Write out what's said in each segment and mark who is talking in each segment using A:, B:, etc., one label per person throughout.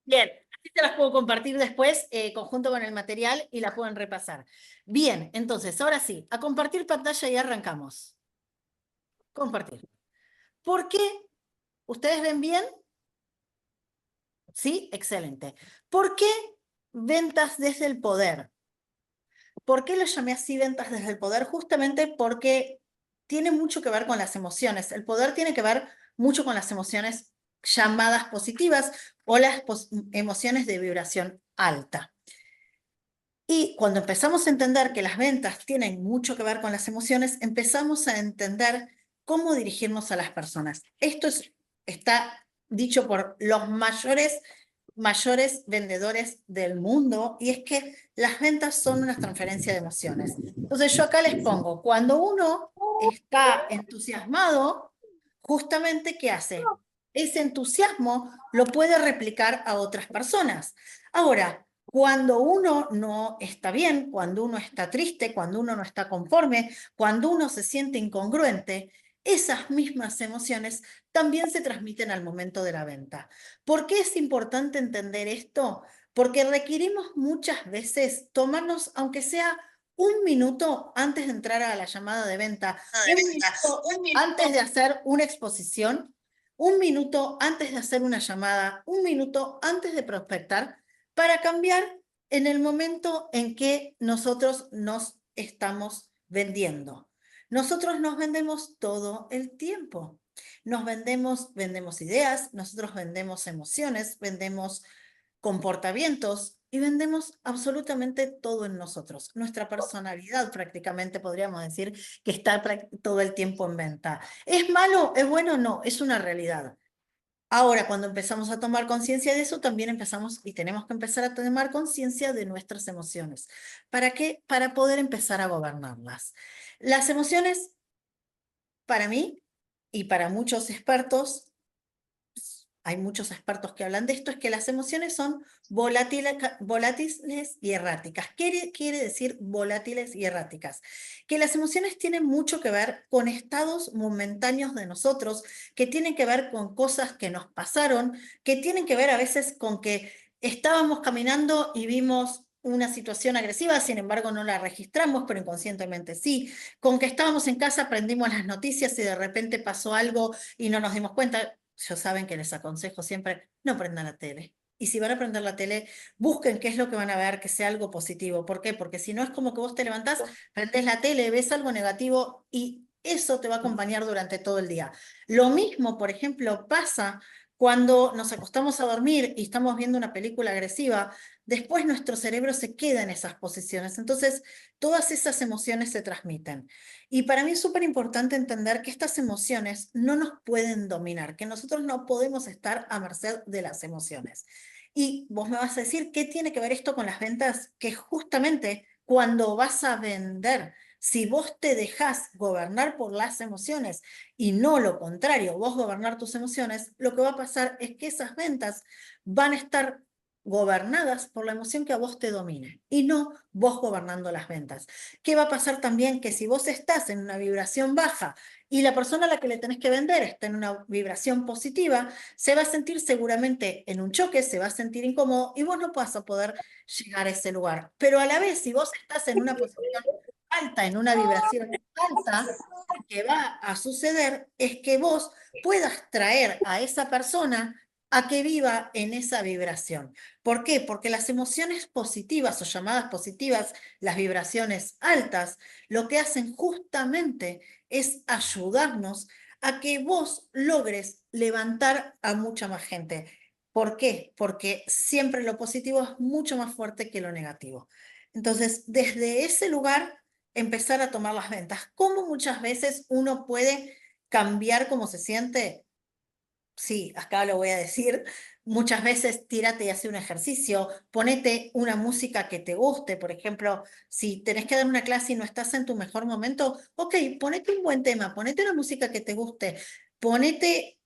A: Bien, así se las puedo compartir después, conjunto con el material, y la pueden repasar. Bien, entonces, ahora sí, a compartir pantalla y arrancamos. Compartir. ¿Por qué? ¿Ustedes ven bien? Sí, excelente. ¿Por qué ventas desde el poder? ¿Por qué lo llamé así, ventas desde el poder? Justamente porque tiene mucho que ver con las emociones. El poder tiene que ver mucho con las emociones llamadas positivas o las emociones de vibración alta. Y cuando empezamos a entender que las ventas tienen mucho que ver con las emociones, empezamos a entender cómo dirigirnos a las personas. Esto está dicho por los mayores vendedores del mundo, y es que las ventas son una transferencia de emociones. Entonces yo acá les pongo, cuando uno está entusiasmado, justamente, ¿qué hace? Ese entusiasmo lo puede replicar a otras personas. Ahora, cuando uno no está bien, cuando uno está triste, cuando uno no está conforme, cuando uno se siente incongruente, esas mismas emociones también se transmiten al momento de la venta. ¿Por qué es importante entender esto? Porque requerimos muchas veces tomarnos, aunque sea un minuto antes de entrar a la llamada de venta, un minuto antes de hacer una exposición, un minuto antes de hacer una llamada, un minuto antes de prospectar, para cambiar en el momento en que nosotros nos estamos vendiendo. Nosotros nos vendemos todo el tiempo. Vendemos ideas, nosotros vendemos emociones, vendemos comportamientos y vendemos absolutamente todo en nosotros. Nuestra personalidad, prácticamente podríamos decir, que está todo el tiempo en venta. ¿Es malo? ¿Es bueno? No, es una realidad. Ahora, cuando empezamos a tomar conciencia de eso, también empezamos y tenemos que empezar a tomar conciencia de nuestras emociones. ¿Para qué? Para poder empezar a gobernarlas. Las emociones, para mí y para muchos expertos, hay muchos expertos que hablan de esto, es que las emociones son volátiles y erráticas. ¿Qué quiere decir volátiles y erráticas? Que las emociones tienen mucho que ver con estados momentáneos de nosotros, que tienen que ver con cosas que nos pasaron, que tienen que ver a veces con que estábamos caminando y vimos una situación agresiva, sin embargo no la registramos, pero inconscientemente sí, con que estábamos en casa, prendimos las noticias y de repente pasó algo y no nos dimos cuenta. Ya saben que les aconsejo siempre, no prendan la tele. Y si van a prender la tele, busquen qué es lo que van a ver, que sea algo positivo. ¿Por qué? Porque si no es como que vos te levantás, prendés la tele, ves algo negativo y eso te va a acompañar durante todo el día. Lo mismo, por ejemplo, pasa cuando nos acostamos a dormir y estamos viendo una película agresiva. Después nuestro cerebro se queda en esas posiciones. Entonces, todas esas emociones se transmiten. Y para mí es súper importante entender que estas emociones no nos pueden dominar, que nosotros no podemos estar a merced de las emociones. Y vos me vas a decir, ¿qué tiene que ver esto con las ventas? Que justamente cuando vas a vender, si vos te dejás gobernar por las emociones y no lo contrario, vos gobernar tus emociones, lo que va a pasar es que esas ventas van a estar gobernadas por la emoción que a vos te domine y no vos gobernando las ventas. ¿Qué va a pasar también? Que si vos estás en una vibración baja y la persona a la que le tenés que vender está en una vibración positiva, se va a sentir seguramente en un choque, se va a sentir incómodo y vos no vas a poder llegar a ese lugar. Pero a la vez, si vos estás en una posición alta, en una vibración alta, lo que va a suceder es que vos puedas traer a esa persona a que viva en esa vibración. ¿Por qué? Porque las emociones positivas o llamadas positivas, las vibraciones altas, lo que hacen justamente es ayudarnos a que vos logres levantar a mucha más gente. ¿Por qué? Porque siempre lo positivo es mucho más fuerte que lo negativo. Entonces, desde ese lugar, empezar a tomar las ventas. ¿Cómo muchas veces uno puede cambiar cómo se siente? Sí, acá lo voy a decir. Muchas veces tírate y hace un ejercicio, ponete una música que te guste. Por ejemplo, si tenés que dar una clase y no estás en tu mejor momento, ok, ponete un buen tema, ponete una música que te guste, ponete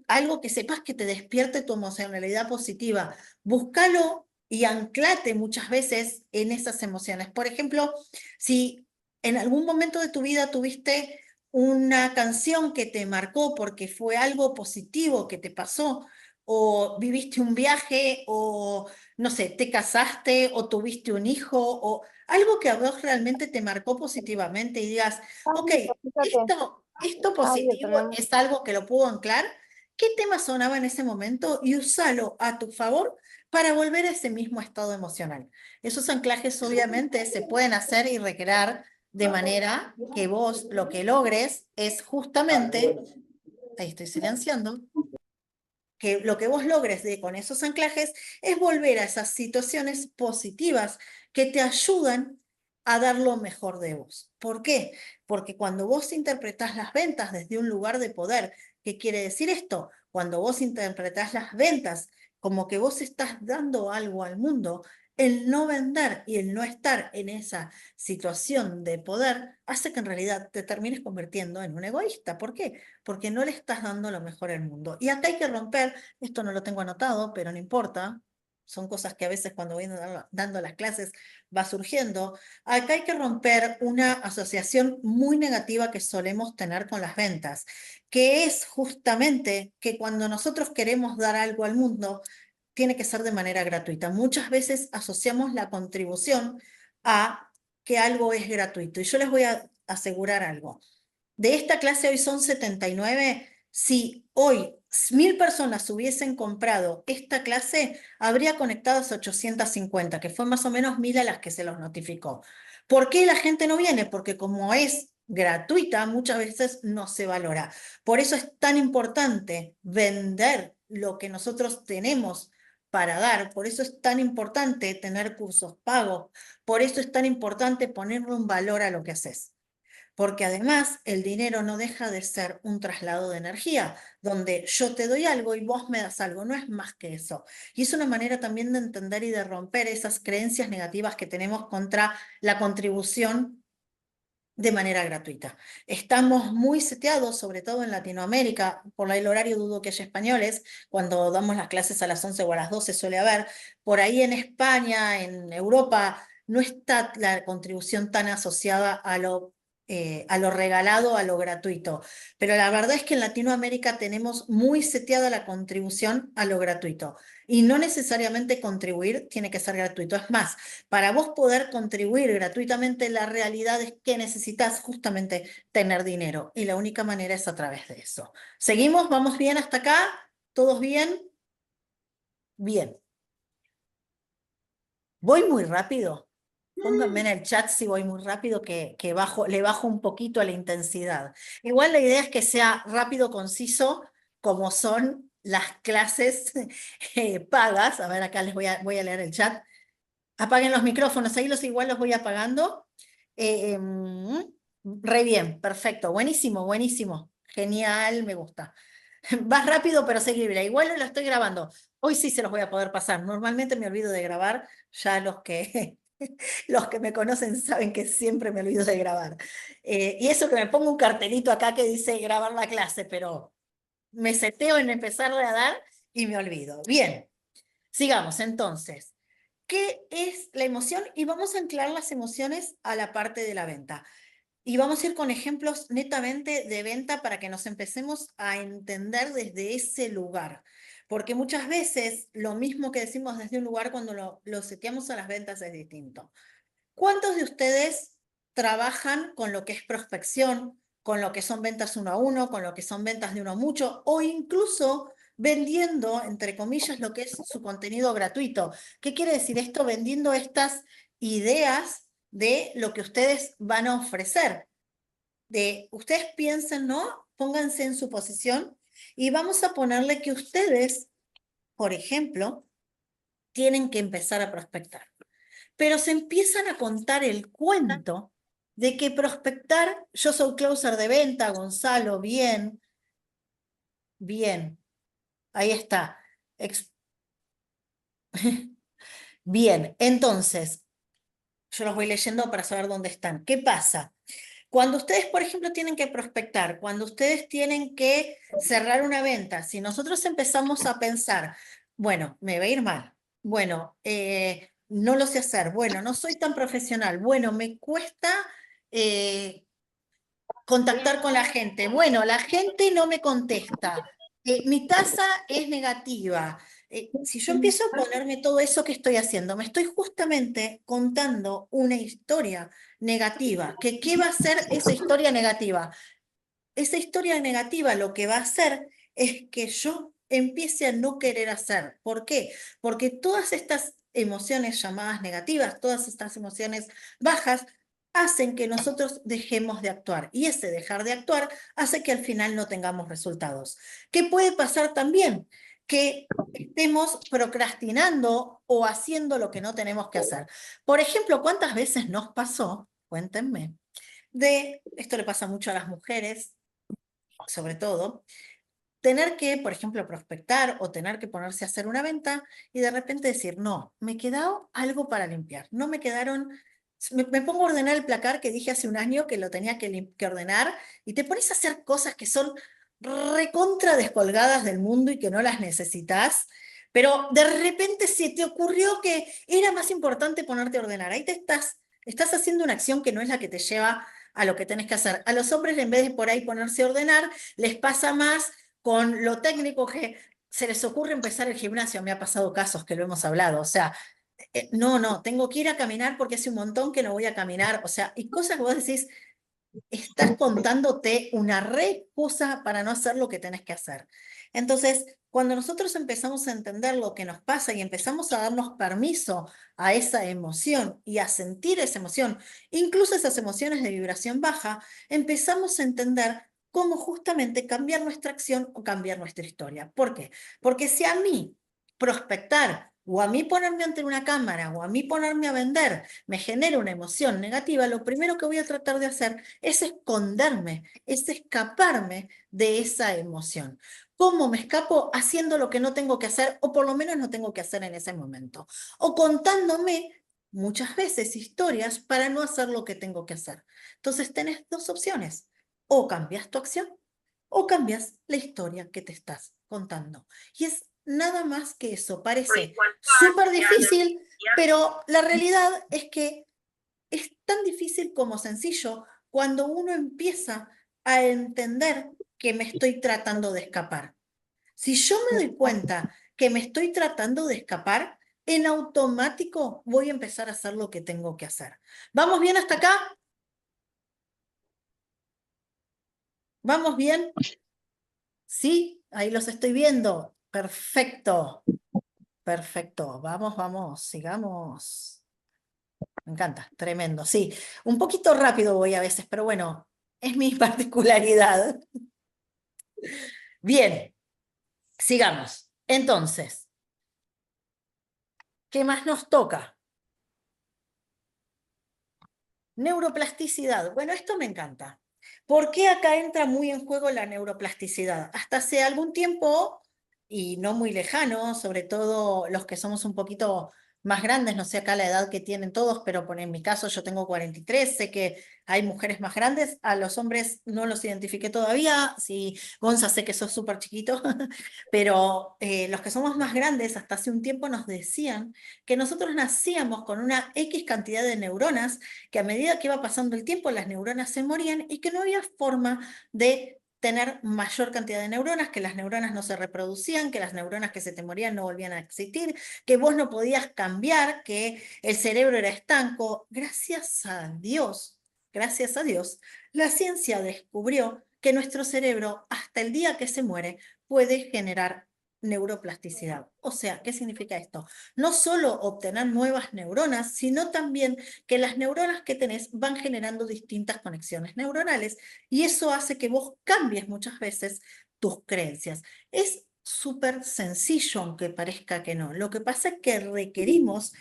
A: algo que sepas que te despierte tu emocionalidad positiva. Búscalo y anclate muchas veces en esas emociones. Por ejemplo, si en algún momento de tu vida tuviste una canción que te marcó porque fue algo positivo que te pasó, o viviste un viaje, o no sé, te casaste, o tuviste un hijo, o algo que a vos realmente te marcó positivamente y digas,
B: Ah,
A: ok,
B: listo, fíjate.
A: esto
B: Ay,
A: positivo
B: perdón.
A: es algo que lo puedo anclar. ¿Qué tema sonaba en ese momento? Y usalo a tu favor para volver a ese mismo estado emocional. Esos anclajes obviamente se pueden hacer y recrear de manera que vos lo que logres es justamente, ahí estoy silenciando, que lo que vos logres con esos anclajes es volver a esas situaciones positivas que te ayudan a dar lo mejor de vos. ¿Por qué? Porque cuando vos interpretás las ventas desde un lugar de poder, ¿qué quiere decir esto? Cuando vos interpretás las ventas como que vos estás dando algo al mundo, el no vender y el no estar en esa situación de poder hace que en realidad te termines convirtiendo en un egoísta. ¿Por qué? Porque no le estás dando lo mejor al mundo. Y acá hay que romper, esto no lo tengo anotado, pero no importa, son cosas que a veces cuando voy dando las clases va surgiendo. Acá hay que romper una asociación muy negativa que solemos tener con las ventas, que es justamente que cuando nosotros queremos dar algo al mundo, tiene que ser de manera gratuita. Muchas veces asociamos la contribución a que algo es gratuito. Y yo les voy a asegurar algo. De esta clase hoy son 79. Si hoy 1000 personas hubiesen comprado esta clase, habría conectadas 850, que fue más o menos 1000 a las que se los notificó. ¿Por qué la gente no viene? Porque como es gratuita, muchas veces no se valora. Por eso es tan importante vender lo que nosotros tenemos para dar. Por eso es tan importante tener cursos pagos. Por eso es tan importante ponerle un valor a lo que haces. Porque además el dinero no deja de ser un traslado de energía, donde yo te doy algo y vos me das algo, no es más que eso. Y es una manera también de entender y de romper esas creencias negativas que tenemos contra la contribución de manera gratuita. Estamos muy seteados, sobre todo en Latinoamérica, por el horario dudo que haya españoles, cuando damos las clases a las 11 o a las 12 suele haber, por ahí en España, en Europa, no está la contribución tan asociada a lo regalado, a lo gratuito. Pero la verdad es que en Latinoamérica tenemos muy seteada la contribución a lo gratuito. Y no necesariamente contribuir tiene que ser gratuito. Es más, para vos poder contribuir gratuitamente, la realidad es que necesitas justamente tener dinero y la única manera es a través de eso. ¿Seguimos? ¿Vamos bien hasta acá? ¿Todos bien? Bien. ¿Voy muy rápido? Pónganme en el chat si voy muy rápido, que le bajo un poquito a la intensidad. Igual la idea es que sea rápido, conciso, como son las clases pagas. A ver, acá voy a leer el chat. Apaguen los micrófonos, ahí igual los voy apagando. Re bien, perfecto, buenísimo, buenísimo. Genial, me gusta. Vas rápido, pero seguible. Igual lo estoy grabando. Hoy sí se los voy a poder pasar. Normalmente me olvido de grabar, ya los que me conocen saben que siempre me olvido de grabar. Y eso que me pongo un cartelito acá que dice grabar la clase, pero me seteo en empezarle a dar y me olvido. Bien, sigamos entonces. ¿Qué es la emoción? Y vamos a anclar las emociones a la parte de la venta. Y vamos a ir con ejemplos netamente de venta para que nos empecemos a entender desde ese lugar. Porque muchas veces lo mismo que decimos desde un lugar cuando lo seteamos a las ventas es distinto. ¿Cuántos de ustedes trabajan con lo que es prospección, con lo que son ventas uno a uno, con lo que son ventas de uno a mucho, o incluso vendiendo, entre comillas, lo que es su contenido gratuito? ¿Qué quiere decir esto? Vendiendo estas ideas de lo que ustedes van a ofrecer. Ustedes piensen, ¿no? Pónganse en su posición y vamos a ponerle que ustedes, por ejemplo, tienen que empezar a prospectar, pero se empiezan a contar el cuento de que prospectar, yo soy closer de venta, Gonzalo, bien, bien, ahí está. Bien, entonces, yo los voy leyendo para saber dónde están. ¿Qué pasa? Cuando ustedes, por ejemplo, tienen que prospectar, cuando ustedes tienen que cerrar una venta, si nosotros empezamos a pensar, bueno, me va a ir mal, bueno, no lo sé hacer, bueno, no soy tan profesional, bueno, me cuesta eh, contactar con la gente, bueno, la gente no me contesta. Mi tasa es negativa. Si yo empiezo a ponerme todo eso que estoy haciendo, me estoy justamente contando una historia negativa. ¿Qué va a ser esa historia negativa? Esa historia negativa lo que va a hacer es que yo empiece a no querer hacer. ¿Por qué? Porque todas estas emociones llamadas negativas, todas estas emociones bajas, hacen que nosotros dejemos de actuar. Y ese dejar de actuar hace que al final no tengamos resultados. ¿Qué puede pasar también? Que estemos procrastinando o haciendo lo que no tenemos que hacer. Por ejemplo, ¿cuántas veces nos pasó? Cuéntenme. Esto le pasa mucho a las mujeres, sobre todo, tener que, por ejemplo, prospectar o tener que ponerse a hacer una venta y de repente decir, no, me quedó algo para limpiar, no me quedaron, me pongo a ordenar el placar que dije hace un año que lo tenía que ordenar y te pones a hacer cosas que son recontra descolgadas del mundo y que no las necesitas. Pero de repente se te ocurrió que era más importante ponerte a ordenar. Ahí estás haciendo una acción que no es la que te lleva a lo que tenés que hacer. A los hombres, en vez de por ahí ponerse a ordenar, les pasa más con lo técnico que se les ocurre empezar el gimnasio. Me ha pasado casos que lo hemos hablado. O sea, no, tengo que ir a caminar porque hace un montón que no voy a caminar. O sea, y cosas que vos decís, estás contándote una re excusa para no hacer lo que tenés que hacer. Entonces, cuando nosotros empezamos a entender lo que nos pasa y empezamos a darnos permiso a esa emoción y a sentir esa emoción, incluso esas emociones de vibración baja, empezamos a entender cómo justamente cambiar nuestra acción o cambiar nuestra historia. ¿Por qué? Porque si a mí prospectar o a mí ponerme ante una cámara o a mí ponerme a vender me genera una emoción negativa, lo primero que voy a tratar de hacer es esconderme, es escaparme de esa emoción. ¿Cómo me escapo? Haciendo lo que no tengo que hacer, o por lo menos no tengo que hacer en ese momento. O contándome muchas veces historias para no hacer lo que tengo que hacer. Entonces tenés dos opciones. O cambias tu acción o cambias la historia que te estás contando. Y es nada más que eso. Parece súper difícil, pero la realidad es que es tan difícil como sencillo cuando uno empieza a entender que me estoy tratando de escapar. Si yo me doy cuenta que me estoy tratando de escapar, en automático voy a empezar a hacer lo que tengo que hacer. ¿Vamos bien hasta acá? ¿Vamos bien? Sí, ahí los estoy viendo. Perfecto, perfecto. Vamos, sigamos. Me encanta, tremendo. Sí, un poquito rápido voy a veces, pero bueno, es mi particularidad. Bien, sigamos. Entonces, ¿qué más nos toca? Neuroplasticidad. Bueno, esto me encanta. ¿Por qué acá entra muy en juego la neuroplasticidad? Hasta hace algún tiempo, y no muy lejano, sobre todo los que somos un poquito más grandes, no sé acá la edad que tienen todos, pero en mi caso yo tengo 43, sé que hay mujeres más grandes, a los hombres no los identifiqué todavía, sí, Gonza, sé que sos súper chiquito, pero los que somos más grandes hasta hace un tiempo nos decían que nosotros nacíamos con una X cantidad de neuronas, que a medida que iba pasando el tiempo las neuronas se morían y que no había forma de tener mayor cantidad de neuronas, que las neuronas no se reproducían, que las neuronas que se te morían no volvían a existir, que vos no podías cambiar, que el cerebro era estanco. Gracias a Dios, la ciencia descubrió que nuestro cerebro, hasta el día que se muere, puede generar neuroplasticidad. O sea, ¿qué significa esto? No solo obtener nuevas neuronas, sino también que las neuronas que tenés van generando distintas conexiones neuronales y eso hace que vos cambies muchas veces tus creencias. Es súper sencillo, aunque parezca que no. Lo que pasa es que requerimos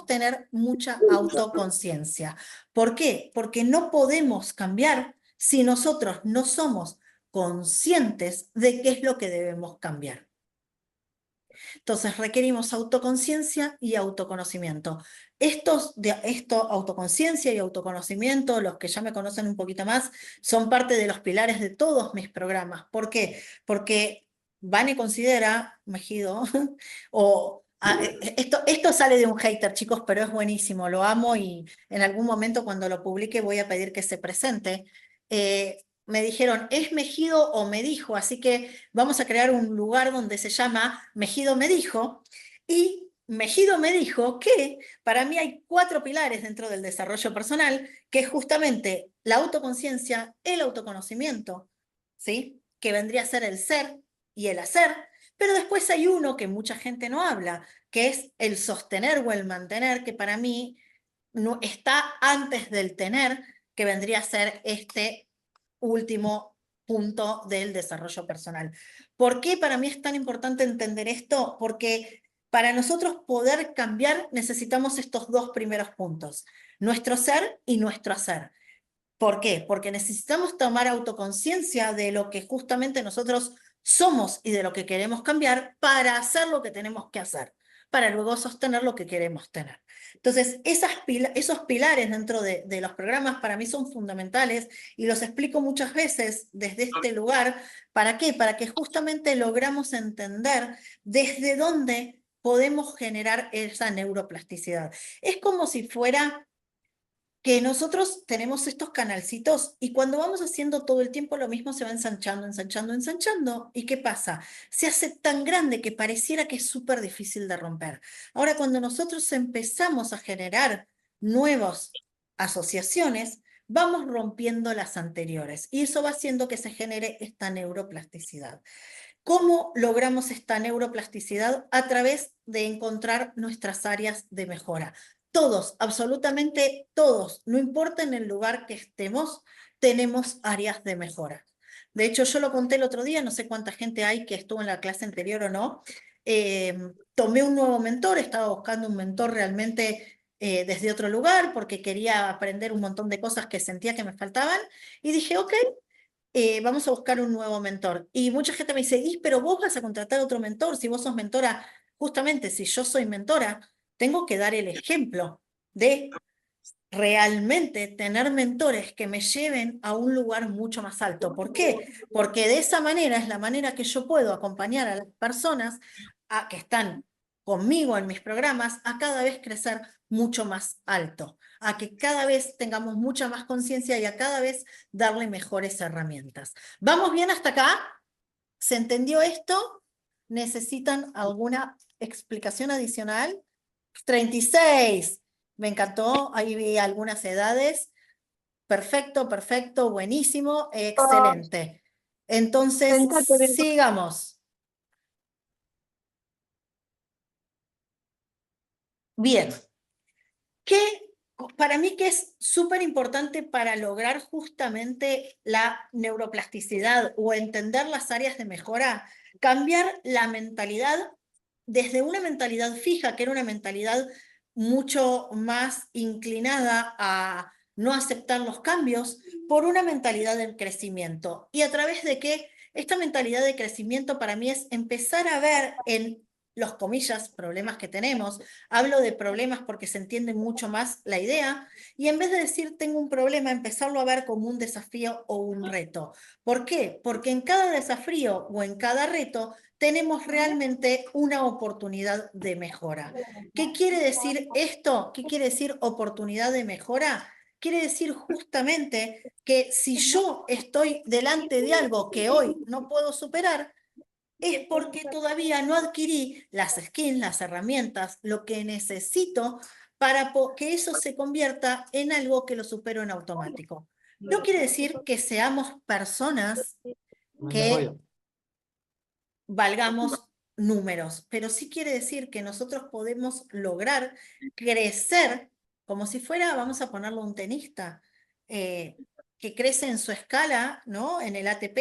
A: tener mucha autoconciencia. ¿Por qué? Porque no podemos cambiar si nosotros no somos conscientes de qué es lo que debemos cambiar. Entonces requerimos autoconciencia y autoconocimiento. Autoconciencia y autoconocimiento, los que ya me conocen un poquito más, son parte de los pilares de todos mis programas. ¿Por qué? Porque Vane considera, Mejido, esto sale de un hater, chicos, pero es buenísimo, lo amo y en algún momento cuando lo publique voy a pedir que se presente. me dijeron, ¿es Mejido o me dijo? Así que vamos a crear un lugar donde se llama Mejido me dijo. Y Mejido me dijo que para mí hay 4 pilares dentro del desarrollo personal, que es justamente la autoconciencia, el autoconocimiento, ¿sí? Que vendría a ser el ser y el hacer, pero después hay uno que mucha gente no habla, que es el sostener o el mantener, que para mí no, está antes del tener, que vendría a ser este último punto del desarrollo personal. ¿Por qué para mí es tan importante entender esto? Porque para nosotros poder cambiar necesitamos estos 2 primeros puntos, nuestro ser y nuestro hacer. ¿Por qué? Porque necesitamos tomar autoconciencia de lo que justamente nosotros somos y de lo que queremos cambiar para hacer lo que tenemos que hacer, para luego sostener lo que queremos tener. Entonces, esos pilares dentro de los programas para mí son fundamentales y los explico muchas veces desde este lugar. ¿Para qué? Para que justamente logramos entender desde dónde podemos generar esa neuroplasticidad. Es como si fuera que nosotros tenemos estos canalcitos y cuando vamos haciendo todo el tiempo lo mismo se va ensanchando, ensanchando, ensanchando. ¿Y qué pasa? Se hace tan grande que pareciera que es súper difícil de romper. Ahora, cuando nosotros empezamos a generar nuevas asociaciones, vamos rompiendo las anteriores y eso va haciendo que se genere esta neuroplasticidad. ¿Cómo logramos esta neuroplasticidad? A través de encontrar nuestras áreas de mejora. Todos, absolutamente todos, no importa en el lugar que estemos, tenemos áreas de mejora. De hecho, yo lo conté el otro día, no sé cuánta gente hay que estuvo en la clase anterior o no. Tomé un nuevo mentor, estaba buscando un mentor realmente desde otro lugar porque quería aprender un montón de cosas que sentía que me faltaban y dije, ok, vamos a buscar un nuevo mentor. Y mucha gente me dice, pero vos vas a contratar otro mentor, si vos sos mentora, justamente si yo soy mentora, tengo que dar el ejemplo de realmente tener mentores que me lleven a un lugar mucho más alto. ¿Por qué? Porque de esa manera es la manera que yo puedo acompañar a las personas que están conmigo en mis programas a cada vez crecer mucho más alto, a que cada vez tengamos mucha más conciencia y a cada vez darle mejores herramientas. ¿Vamos bien hasta acá? ¿Se entendió esto? ¿Necesitan alguna explicación adicional? 36. Me encantó, ahí vi algunas edades. Perfecto, perfecto, buenísimo, excelente. Entonces,
B: 30.
A: sigamos. Bien. ¿Qué, para mí que es súper importante para lograr justamente la neuroplasticidad o entender las áreas de mejora? Cambiar la mentalidad desde una mentalidad fija, que era una mentalidad mucho más inclinada a no aceptar los cambios, por una mentalidad del crecimiento. ¿Y a través de qué? Esta mentalidad de crecimiento para mí es empezar a ver en los comillas, problemas que tenemos. Hablo de problemas porque se entiende mucho más la idea y en vez de decir tengo un problema, empezarlo a ver como un desafío o un reto. ¿Por qué? Porque en cada desafío o en cada reto tenemos realmente una oportunidad de mejora. ¿Qué quiere decir esto? ¿Qué quiere decir oportunidad de mejora? Quiere decir justamente que si yo estoy delante de algo que hoy no puedo superar, es porque todavía no adquirí las skills, las herramientas, lo que necesito para que eso se convierta en algo que lo supero en automático. No quiere decir que seamos personas que valgamos números, pero sí quiere decir que nosotros podemos lograr crecer como si fuera, vamos a ponerlo un tenista, que crece en su escala, ¿no? En el ATP,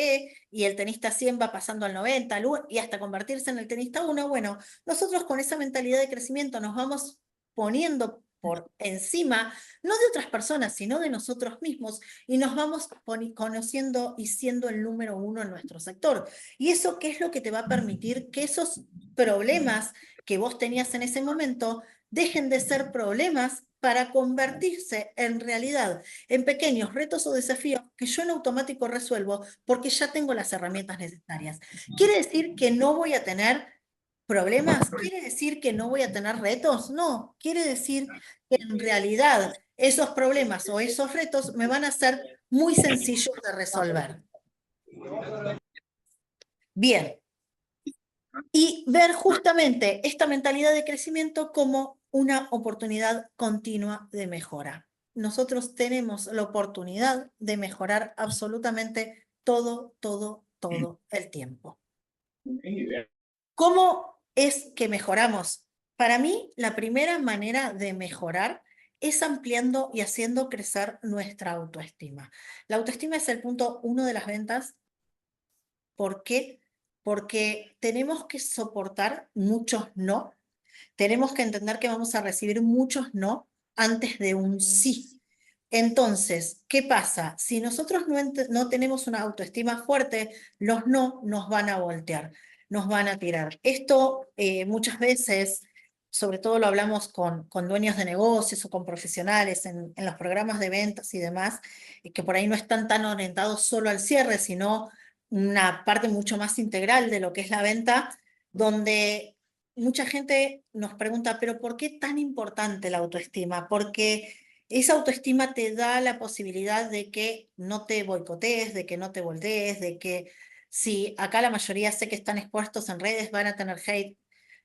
A: y el tenista 100 va pasando al 90, y hasta convertirse en el tenista 1. Bueno, nosotros con esa mentalidad de crecimiento nos vamos poniendo por encima, no de otras personas, sino de nosotros mismos, y nos vamos conociendo y siendo el número 1 en nuestro sector. ¿Y eso qué es lo que te va a permitir que esos problemas que vos tenías en ese momento dejen de ser problemas para convertirse en realidad, en pequeños retos o desafíos que yo en automático resuelvo porque ya tengo las herramientas necesarias? ¿Quiere decir que no voy a tener problemas? ¿Quiere decir que no voy a tener retos? No, quiere decir que en realidad esos problemas o esos retos me van a hacer muy sencillos de resolver. Bien, y ver justamente esta mentalidad de crecimiento como una oportunidad continua de mejora. Nosotros tenemos la oportunidad de mejorar absolutamente todo el tiempo. ¿Cómo es que mejoramos? Para mí, la primera manera de mejorar es ampliando y haciendo crecer nuestra autoestima. La autoestima es el punto 1 de las ventas. ¿Por qué? Porque tenemos que soportar muchos no. Tenemos que entender que vamos a recibir muchos no antes de un sí. Entonces, ¿qué pasa? Si nosotros no tenemos una autoestima fuerte, los no nos van a voltear, nos van a tirar. Esto muchas veces, sobre todo lo hablamos con dueños de negocios o con profesionales en los programas de ventas y demás, que por ahí no están tan orientados solo al cierre, sino una parte mucho más integral de lo que es la venta, donde mucha gente nos pregunta, pero ¿por qué tan importante la autoestima? Porque esa autoestima te da la posibilidad de que no te boicotees, de que no te voltees, de que si acá la mayoría sé que están expuestos en redes, van a tener hate,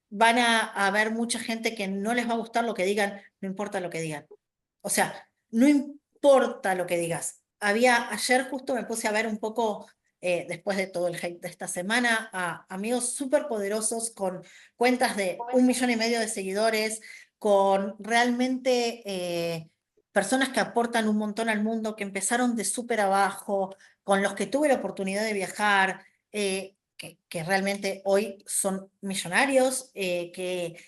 A: van a haber mucha gente que no les va a gustar lo que digan, no importa lo que digan. O sea, no importa lo que digas. Ayer justo me puse a ver un poco, después de todo el hate de esta semana, a amigos súper poderosos con cuentas de 1,5 millones de seguidores, con realmente personas que aportan un montón al mundo, que empezaron de súper abajo, con los que tuve la oportunidad de viajar, que realmente hoy son millonarios, que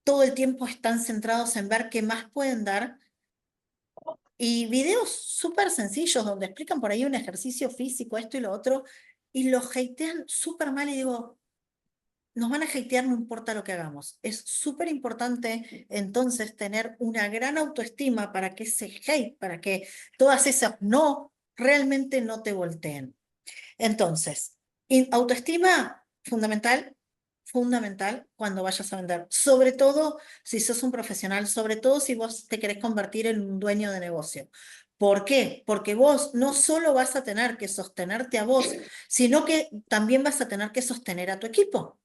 A: todo el tiempo están centrados en ver qué más pueden dar. Y videos súper sencillos donde explican por ahí un ejercicio físico, esto y lo otro, y los hatean súper mal y digo, nos van a hatear no importa lo que hagamos. Es súper importante entonces tener una gran autoestima para que ese hate, para que todas esas no realmente no te volteen. Entonces, autoestima fundamental, fundamental cuando vayas a vender, sobre todo si sos un profesional, sobre todo si vos te querés convertir en un dueño de negocio. ¿Por qué? Porque vos no solo vas a tener que sostenerte a vos, sino que también vas a tener que sostener a tu equipo.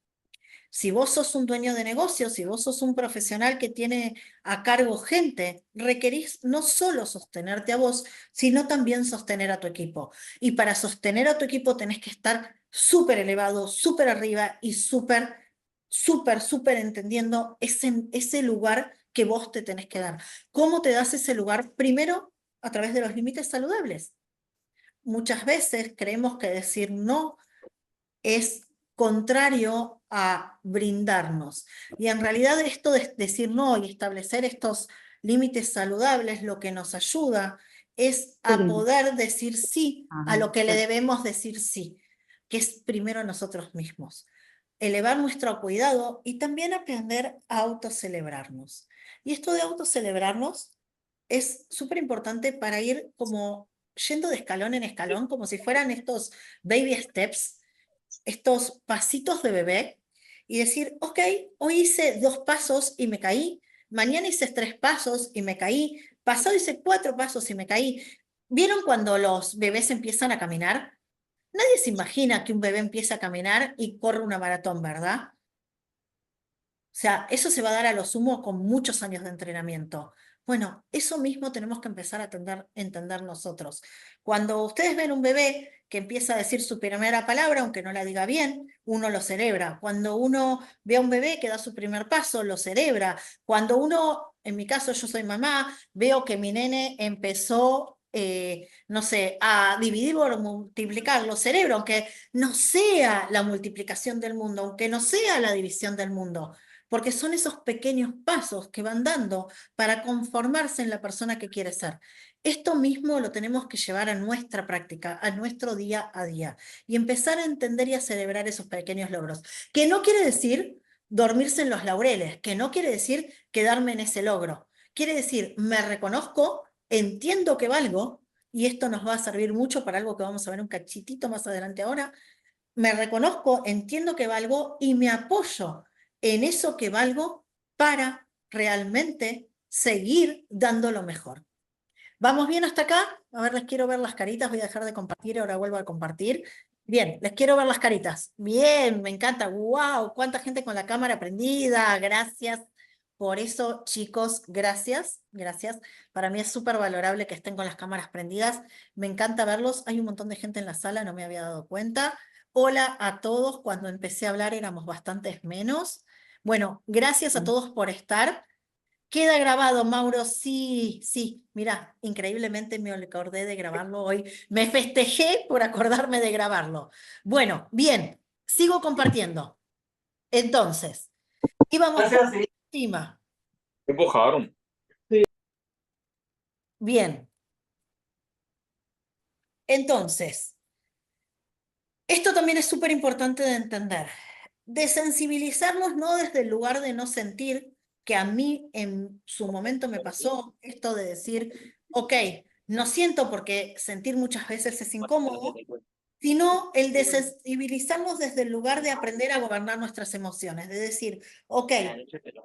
A: Si vos sos un dueño de negocio, si vos sos un profesional que tiene a cargo gente, requerís no solo sostenerte a vos, sino también sostener a tu equipo. Y para sostener a tu equipo tenés que estar súper elevado, súper arriba y súper entendiendo ese lugar que vos te tenés que dar. ¿Cómo te das ese lugar? Primero, a través de los límites saludables. Muchas veces creemos que decir no es contrario a brindarnos. Y en realidad esto de decir no y establecer estos límites saludables lo que nos ayuda es a poder decir sí a lo que le debemos decir sí, que es primero a nosotros mismos. Elevar nuestro cuidado y también aprender a autocelebrarnos. Y esto de autocelebrarnos es súper importante para ir como yendo de escalón en escalón, como si fueran estos baby steps, estos pasitos de bebé y decir, ok, hoy hice 2 pasos y me caí, mañana hice 3 pasos y me caí, pasado hice 4 pasos y me caí. ¿Vieron cuando los bebés empiezan a caminar? Nadie se imagina que un bebé empiece a caminar y corre una maratón, ¿verdad? O sea, eso se va a dar a lo sumo con muchos años de entrenamiento. Bueno, eso mismo tenemos que empezar a entender nosotros. Cuando ustedes ven un bebé que empieza a decir su primera palabra, aunque no la diga bien, uno lo celebra. Cuando uno ve a un bebé que da su primer paso, lo celebra. Cuando uno, en mi caso yo soy mamá, veo que mi nene empezó, no sé, a dividir o multiplicar, lo celebro, aunque no sea la multiplicación del mundo, aunque no sea la división del mundo, porque son esos pequeños pasos que van dando para conformarse en la persona que quiere ser. Esto mismo lo tenemos que llevar a nuestra práctica, a nuestro día a día, y empezar a entender y a celebrar esos pequeños logros, que no quiere decir dormirse en los laureles, que no quiere decir quedarme en ese logro, quiere decir, me reconozco, entiendo que valgo, y esto nos va a servir mucho para algo que vamos a ver un cachitito más adelante ahora. Me reconozco, entiendo que valgo y me apoyo en eso que valgo para realmente seguir dando lo mejor. ¿Vamos bien hasta acá? A ver, les quiero ver las caritas, voy a dejar de compartir, ahora vuelvo a compartir. Bien, les quiero ver las caritas. Bien, me encanta. ¡Wow! ¿Cuánta gente con la cámara prendida? Gracias. Por eso, chicos, gracias, gracias. Para mí es súper valorable que estén con las cámaras prendidas. Me encanta verlos. Hay un montón de gente en la sala, no me había dado cuenta. Hola a todos. Cuando empecé a hablar éramos bastantes menos. Bueno, gracias a todos por estar. Queda grabado, Mauro, sí, sí, mira, increíblemente me acordé de grabarlo hoy. Me festejé por acordarme de grabarlo. Bueno, bien, sigo compartiendo. Entonces, íbamos por encima.
B: Empujaron.
A: Bien. Entonces, esto también es súper importante de entender. Desensibilizarnos no desde el lugar de no sentir, que a mí en su momento me pasó esto de decir, ok, no siento porque sentir muchas veces es incómodo, sino el desensibilizarnos desde el lugar de aprender a gobernar nuestras emociones, de decir, ok,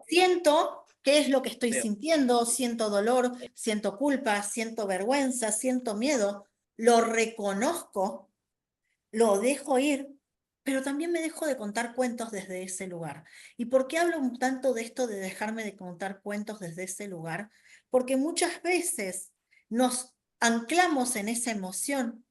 A: siento qué es lo que estoy sintiendo, siento dolor, siento culpa, siento vergüenza, siento miedo, lo reconozco, lo dejo ir, pero también me dejo de contar cuentos desde ese lugar. ¿Y por qué hablo tanto de esto de dejarme de contar cuentos desde ese lugar? Porque muchas veces nos anclamos en esa emoción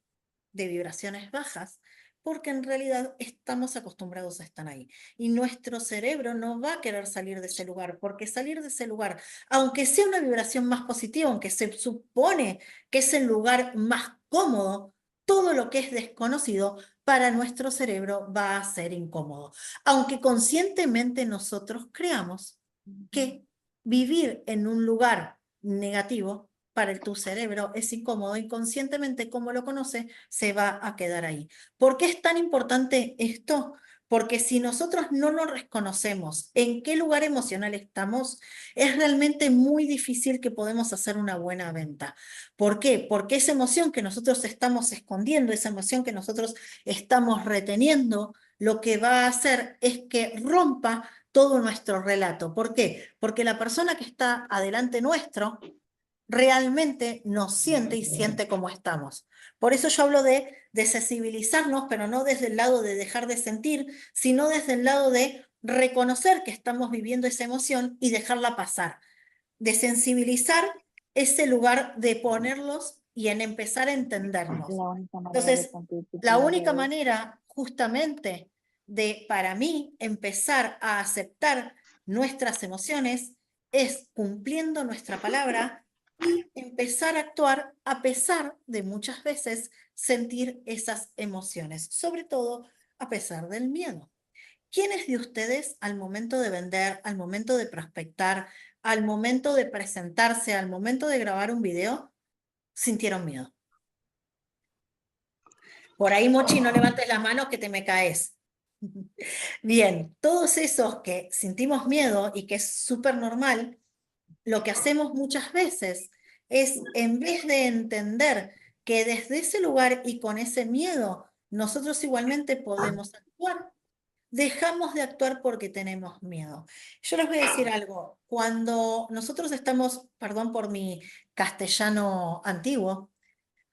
A: de vibraciones bajas, porque en realidad estamos acostumbrados a estar ahí. Y nuestro cerebro no va a querer salir de ese lugar, porque salir de ese lugar, aunque sea una vibración más positiva, aunque se supone que es el lugar más cómodo, todo lo que es desconocido para nuestro cerebro va a ser incómodo. Aunque conscientemente nosotros creamos que vivir en un lugar negativo para tu cerebro es incómodo, inconscientemente como lo conoce, se va a quedar ahí. ¿Por qué es tan importante esto? Porque si nosotros no nos reconocemos en qué lugar emocional estamos, es realmente muy difícil que podamos hacer una buena venta. ¿Por qué? Porque esa emoción que nosotros estamos escondiendo, esa emoción que nosotros estamos reteniendo, lo que va a hacer es que rompa todo nuestro relato. ¿Por qué? Porque la persona que está adelante nuestro realmente nos siente y siente como estamos. Por eso yo hablo de sensibilizarnos, pero no desde el lado de dejar de sentir, sino desde el lado de reconocer que estamos viviendo esa emoción y dejarla pasar. De sensibilizar ese lugar de ponerlos y en empezar a entendernos.
C: La única manera de
A: Entonces,
C: cumplir tu
A: la
C: palabra
A: única
C: es
A: manera justamente de, para mí, empezar a aceptar nuestras emociones es cumpliendo nuestra palabra y empezar a actuar a pesar de muchas veces sentir esas emociones, sobre todo a pesar del miedo. ¿Quiénes de ustedes al momento de vender, al momento de prospectar, al momento de presentarse, al momento de grabar un video, sintieron miedo? Por ahí, Mochi, no levantes las manos que te me caes. Bien, todos esos que sentimos miedo y que es súper normal, lo que hacemos muchas veces es, en vez de entender que desde ese lugar y con ese miedo, nosotros igualmente podemos actuar, dejamos de actuar porque tenemos miedo. Yo les voy a decir algo. Cuando nosotros estamos, perdón por mi castellano antiguo,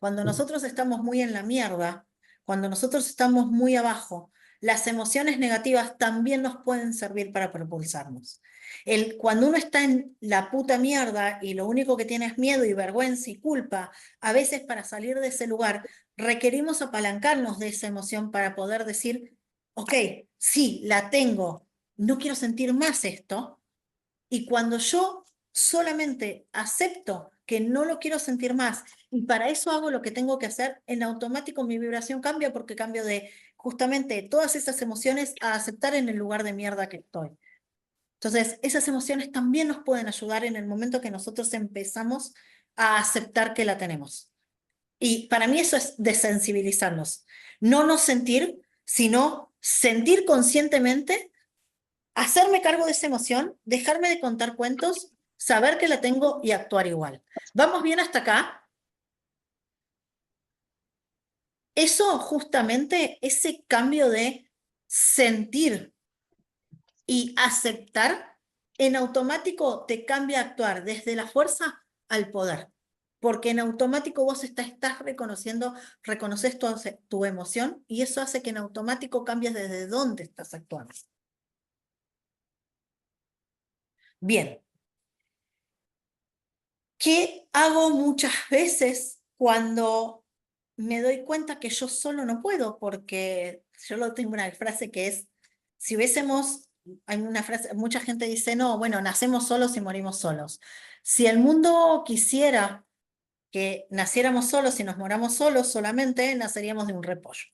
A: cuando nosotros estamos muy en la mierda, cuando nosotros estamos muy abajo, las emociones negativas también nos pueden servir para propulsarnos. Cuando uno está en la puta mierda y lo único que tiene es miedo y vergüenza y culpa, a veces para salir de ese lugar requerimos apalancarnos de esa emoción para poder decir, ok, sí, la tengo, no quiero sentir más esto. Y cuando yo solamente acepto que no lo quiero sentir más y para eso hago lo que tengo que hacer, en automático mi vibración cambia porque cambio de justamente todas esas emociones a aceptar en el lugar de mierda que estoy. Entonces, esas emociones también nos pueden ayudar en el momento que nosotros empezamos a aceptar que la tenemos. Y para mí eso es desensibilizarnos. No nos sentir, sino sentir conscientemente, hacerme cargo de esa emoción, dejarme de contar cuentos, saber que la tengo y actuar igual. ¿Vamos bien hasta acá? Eso justamente, ese cambio de sentir y aceptar, en automático te cambia a actuar desde la fuerza al poder. porque en automático vos estás reconociendo, reconoces tu emoción y eso hace que en automático cambies desde dónde estás actuando. Bien, ¿qué hago muchas veces cuando me doy cuenta que yo solo no puedo? Porque yo lo tengo una frase que es, si hubiésemos, hay una frase, mucha gente dice, no, bueno, nacemos solos y morimos solos. Si el mundo quisiera que naciéramos solos y nos moramos solos, solamente naceríamos de un repollo.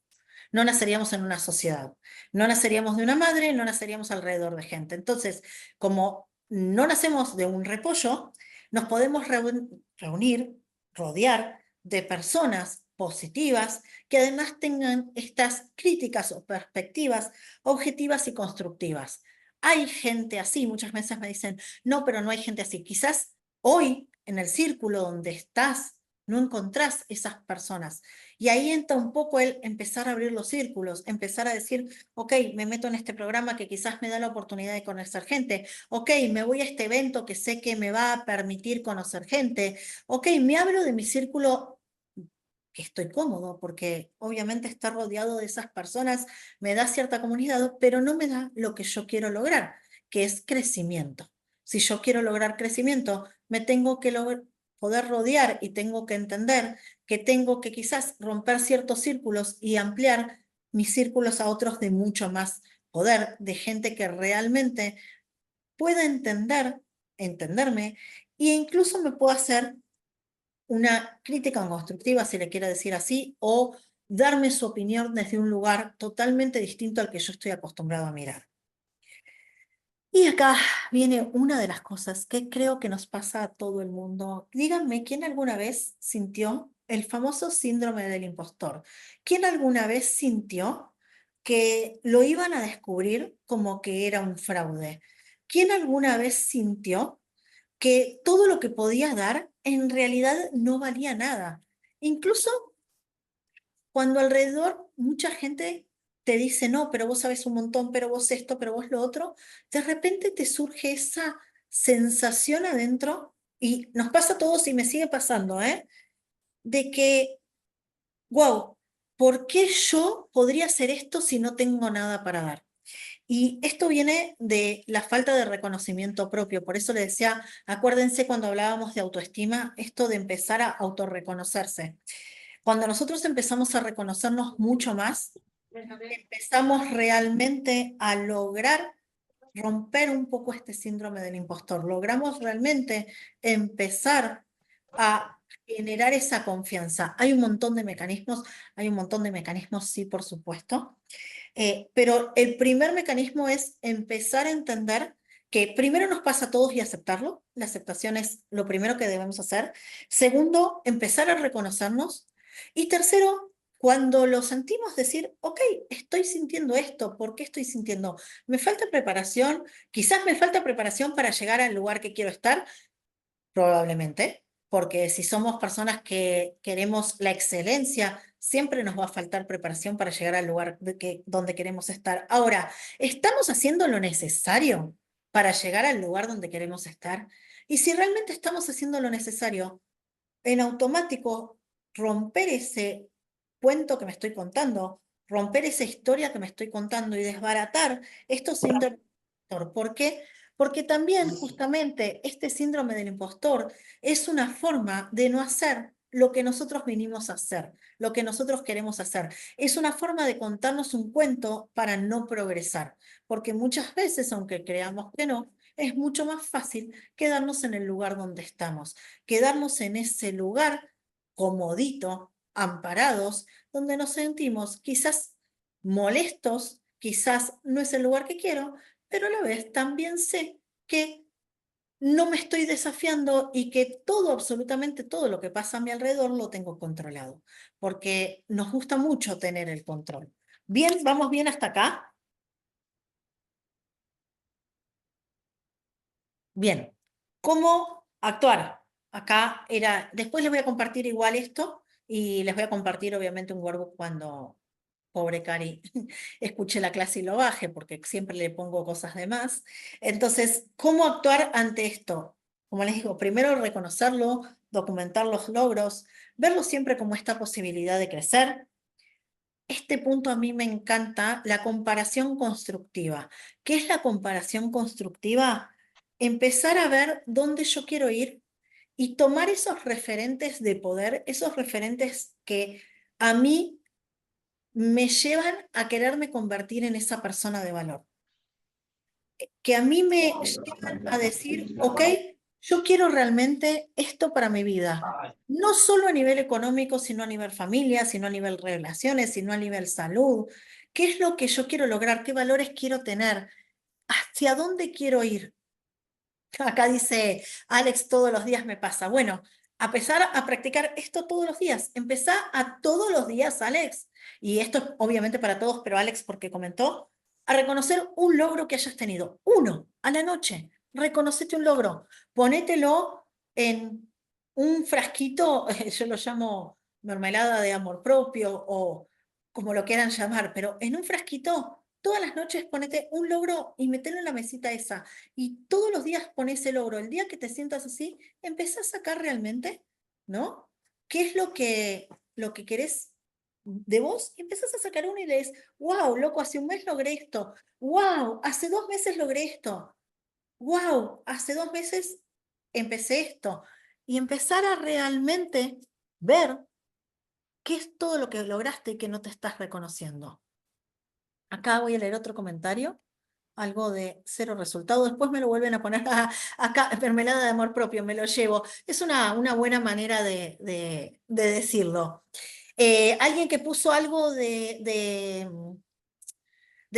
A: No naceríamos en una sociedad, no naceríamos de una madre, no naceríamos alrededor de gente. Entonces, como no nacemos de un repollo, nos podemos reunir, rodear de personas positivas que además tengan estas críticas o perspectivas objetivas y constructivas. Hay gente así, muchas veces me dicen, no, pero no hay gente así. Quizás hoy en el círculo donde estás no encontrás esas personas. Y ahí entra un poco el empezar a abrir los círculos, empezar a decir, ok, me meto en este programa que quizás me da la oportunidad de conocer gente, ok, me voy a este evento que sé que me va a permitir conocer gente, ok, me hablo de mi círculo que estoy cómodo, porque obviamente estar rodeado de esas personas me da cierta comunidad, pero no me da lo que yo quiero lograr, que es crecimiento. Si yo quiero lograr crecimiento, me tengo que poder rodear y tengo que entender que tengo que quizás romper ciertos círculos y ampliar mis círculos a otros de mucho más poder, de gente que realmente pueda entenderme, e incluso me pueda hacer una crítica constructiva, si le quiere decir así, o darme su opinión desde un lugar totalmente distinto al que yo estoy acostumbrado a mirar. Y acá viene una de las cosas que creo que nos pasa a todo el mundo. Díganme, ¿quién alguna vez sintió el famoso síndrome del impostor? ¿Quién alguna vez sintió que lo iban a descubrir como que era un fraude? ¿Quién alguna vez sintió que todo lo que podía dar en realidad no valía nada? Incluso cuando alrededor mucha gente te dice, no, pero vos sabes un montón, pero vos esto, pero vos lo otro, de repente te surge esa sensación adentro, y nos pasa a todos y me sigue pasando, ¿eh? De que, wow, ¿por qué yo podría hacer esto si no tengo nada para dar? Y esto viene de la falta de reconocimiento propio. Por eso le decía, acuérdense cuando hablábamos de autoestima, esto de empezar a autorreconocerse. Cuando nosotros empezamos a reconocernos mucho más, empezamos realmente a lograr romper un poco este síndrome del impostor. Logramos realmente empezar a generar esa confianza. Hay un montón de mecanismos, sí, por supuesto, pero el primer mecanismo es empezar a entender que primero nos pasa a todos y aceptarlo. La aceptación es lo primero que debemos hacer. Segundo, empezar a reconocernos. Y tercero, cuando lo sentimos, decir, ok, estoy sintiendo esto, ¿por qué estoy sintiendo? ¿Me falta preparación? Quizás me falta preparación para llegar al lugar que quiero estar, probablemente, porque si somos personas que queremos la excelencia, siempre nos va a faltar preparación para llegar al lugar donde queremos estar. Ahora, ¿estamos haciendo lo necesario para llegar al lugar donde queremos estar? Y si realmente estamos haciendo lo necesario, en automático, romper ese cuento que me estoy contando, romper esa historia que me estoy contando y desbaratar estos síndromes del impostor. ¿Por qué? Porque también justamente este síndrome del impostor es una forma de no hacer lo que nosotros vinimos a hacer, lo que nosotros queremos hacer. Es una forma de contarnos un cuento para no progresar, porque muchas veces, aunque creamos que no, es mucho más fácil quedarnos en el lugar donde estamos, quedarnos en ese lugar comodito, amparados, donde nos sentimos quizás molestos, quizás no es el lugar que quiero, pero a la vez también sé que no me estoy desafiando y que todo, absolutamente todo lo que pasa a mi alrededor lo tengo controlado, porque nos gusta mucho tener el control. Bien, ¿vamos bien hasta acá? Bien. ¿Cómo actuar? Acá era, después les voy a compartir igual esto y les voy a compartir obviamente un workbook cuando pobre Cari escuche la clase y lo baje, porque siempre le pongo cosas de más. Entonces, ¿cómo actuar ante esto? como les digo, primero reconocerlo, documentar los logros, verlo siempre como esta posibilidad de crecer. Este punto a mí me encanta, la comparación constructiva. ¿Qué es la comparación constructiva? Empezar a ver dónde yo quiero ir y tomar esos referentes de poder, esos referentes que a mí me llevan a quererme convertir en esa persona de valor, que a mí me llevan a decir, ok, yo quiero realmente esto para mi vida, no solo a nivel económico, sino a nivel familia, sino a nivel relaciones, sino a nivel salud. ¿Qué es lo que yo quiero lograr? ¿Qué valores quiero tener? ¿Hacia dónde quiero ir? Acá dice Alex, todos los días me pasa. Bueno, empezar a practicar esto todos los días. Empezá a todos los días, Alex. Y esto es obviamente para todos, pero Alex, porque comentó, a reconocer un logro que hayas tenido. Uno, a la noche. Reconocete un logro. Ponételo en un frasquito, yo lo llamo mermelada de amor propio o como lo quieran llamar, pero en un frasquito, todas las noches ponete un logro y metelo en la mesita esa. Y todos los días pones el logro. El día que te sientas así, empezás a sacar realmente, ¿no? ¿Qué es lo que querés de vos? Y empezás a sacar uno y lees, wow, loco, hace un mes logré esto. Wow, hace 2 meses logré esto. Wow, hace 2 meses empecé esto. Y empezar a realmente ver qué es todo lo que lograste y que no te estás reconociendo. Acá voy a leer otro comentario, algo de cero resultado. Después me lo vuelven a poner acá, mermelada de amor propio, me lo llevo. Es una buena manera de decirlo. Alguien que puso algo de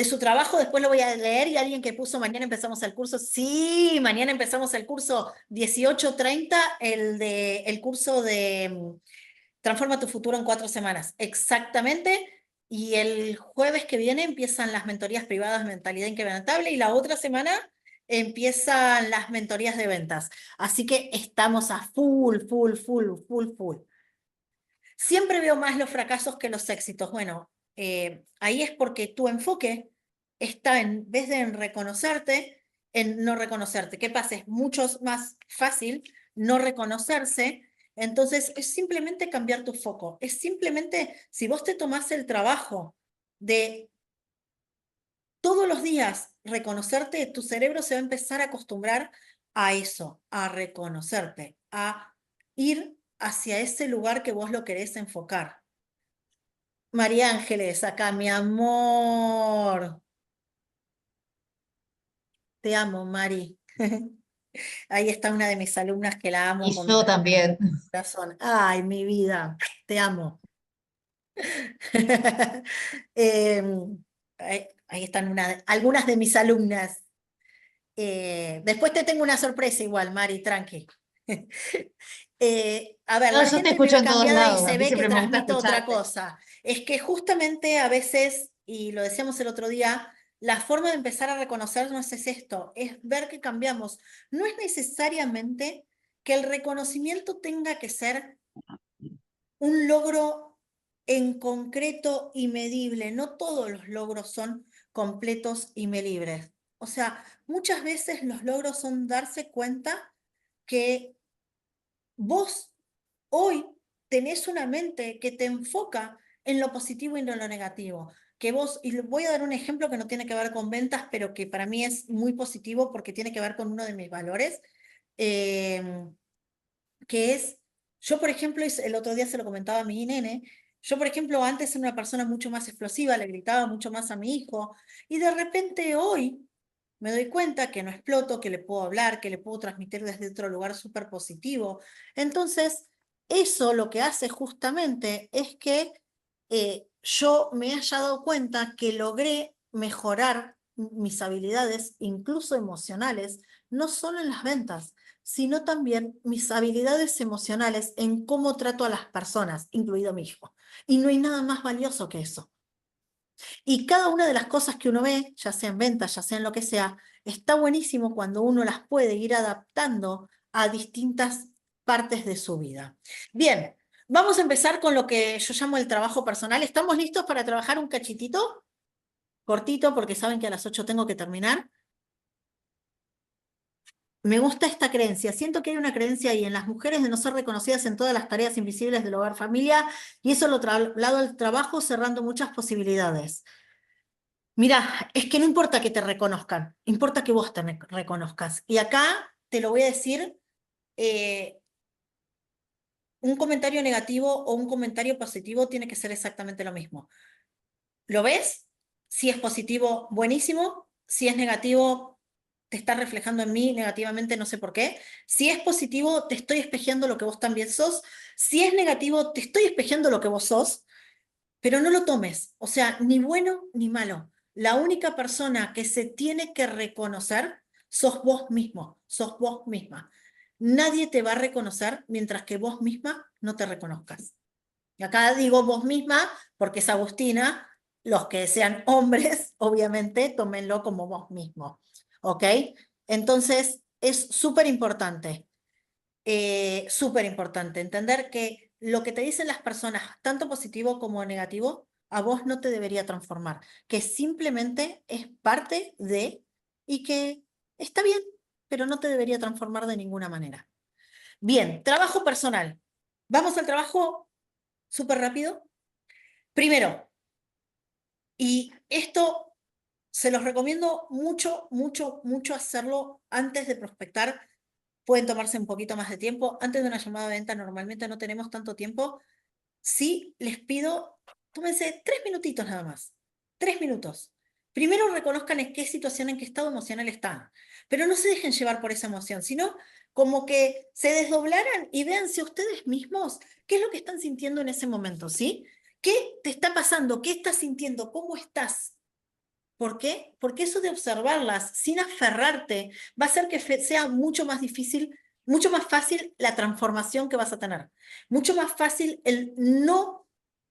A: su trabajo, después lo voy a leer, y alguien que puso mañana empezamos el curso. Sí, mañana empezamos el curso 18:30, el curso de Transforma tu futuro en 4 semanas. Exactamente. Y el jueves que viene empiezan las mentorías privadas de mentalidad incrementable y la otra semana empiezan las mentorías de ventas. Así que estamos a full, full, full, full, full. Siempre veo más los fracasos que los éxitos. Bueno, ahí es porque tu enfoque está en vez de en reconocerte, en no reconocerte. ¿Qué pasa? Es mucho más fácil no reconocerse. Entonces, es simplemente cambiar tu foco. Es simplemente, si vos te tomás el trabajo de todos los días reconocerte, tu cerebro se va a empezar a acostumbrar a eso, a reconocerte, a ir hacia ese lugar que vos lo querés enfocar. María Ángeles, acá, mi amor. Te amo, Mari. Ahí está una de mis alumnas que la amo
B: Y
A: con
B: yo también.
A: corazón. Ay, mi vida, te amo. Ahí están algunas de mis alumnas. Después te tengo una sorpresa igual, Mari, tranqui. A ver,
B: No,
A: la
B: yo te
A: gente me
B: escucho
A: ve
B: en todos
A: cambiada y
B: lados. A
A: se
B: mí
A: ve que
B: siempre me gusta
A: transmito otra
B: escucharte.
A: cosa. Es que justamente a veces, y lo decíamos el otro día, la forma de empezar a reconocernos es esto, es ver que cambiamos. No es necesariamente que el reconocimiento tenga que ser un logro en concreto y medible. No todos los logros son completos y medibles. O sea, muchas veces los logros son darse cuenta que vos hoy tenés una mente que te enfoca en lo positivo y no en lo negativo. Que vos, y voy a dar un ejemplo que no tiene que ver con ventas, pero que para mí es muy positivo porque tiene que ver con uno de mis valores, eh, que es, yo por ejemplo, el otro día se lo comentaba a mi nene, yo por ejemplo antes era una persona mucho más explosiva, le gritaba mucho más a mi hijo, y de repente hoy me doy cuenta que no exploto, que le puedo hablar, que le puedo transmitir desde otro lugar súper positivo. Entonces, eso lo que hace justamente es que yo me haya dado cuenta que logré mejorar mis habilidades, incluso emocionales, no solo en las ventas, sino también mis habilidades emocionales en cómo trato a las personas, incluido mi hijo. Y no hay nada más valioso que eso. Y cada una de las cosas que uno ve, ya sea en ventas, ya sea en lo que sea, está buenísimo cuando uno las puede ir adaptando a distintas partes de su vida. Bien, vamos a empezar con lo que yo llamo el trabajo personal. ¿Estamos listos para trabajar un cachitito? Cortito, porque saben que a las 8 tengo que terminar. Me gusta esta creencia. Siento que hay una creencia ahí en las mujeres de no ser reconocidas en todas las tareas invisibles del hogar familia y eso lo traslado al trabajo cerrando muchas posibilidades. Mira, es que no importa que te reconozcan, importa que vos te reconozcas. Y acá te lo voy a decir, eh, un comentario negativo o un comentario positivo tiene que ser exactamente lo mismo. ¿Lo ves? Si es positivo, buenísimo. Si es negativo, te está reflejando en mí negativamente, no sé por qué. Si es positivo, te estoy espejeando lo que vos también sos. Si es negativo, te estoy espejeando lo que vos sos, pero no lo tomes. O sea, ni bueno ni malo. La única persona que se tiene que reconocer sos vos mismo, sos vos misma. Nadie te va a reconocer mientras que vos misma no te reconozcas. Y acá digo vos misma porque es Agustina, los que sean hombres, obviamente, tómenlo como vos mismo, ¿ok? Entonces, es súper importante entender que lo que te dicen las personas, tanto positivo como negativo, a vos no te debería transformar, que simplemente es parte de y que está bien, pero no te debería transformar de ninguna manera. Bien, trabajo personal. Vamos al trabajo súper rápido. Primero, y esto se los recomiendo mucho, mucho, mucho hacerlo antes de prospectar. Pueden tomarse un poquito más de tiempo. Antes de una llamada de venta normalmente no tenemos tanto tiempo. Sí, les pido, tómense 3 minutitos nada más. 3 minutos. Primero reconozcan en qué situación, en qué estado emocional están. Pero no se dejen llevar por esa emoción, sino como que se desdoblaran y véanse ustedes mismos qué es lo que están sintiendo en ese momento, ¿sí? ¿Qué te está pasando? ¿Qué estás sintiendo? ¿Cómo estás? ¿Por qué? Porque eso de observarlas sin aferrarte va a hacer que sea mucho más difícil, mucho más fácil la transformación que vas a tener. Mucho más fácil el no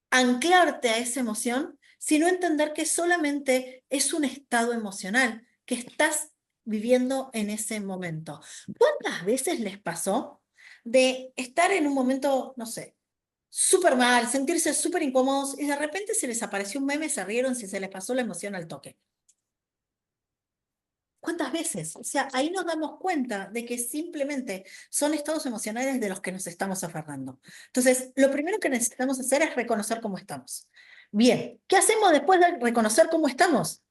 A: anclarte a esa emoción, sino entender que solamente es un estado emocional que estás viviendo en ese momento. ¿Cuántas veces les pasó de estar en un momento, no sé, súper mal, sentirse súper incómodos y de repente se les apareció un meme, se rieron, si se les pasó la emoción al toque? ¿Cuántas veces? O sea, ahí nos damos cuenta de que simplemente son estados emocionales de los que nos estamos aferrando. Entonces, lo primero que necesitamos hacer es reconocer cómo estamos. Bien, ¿qué hacemos después de reconocer cómo estamos?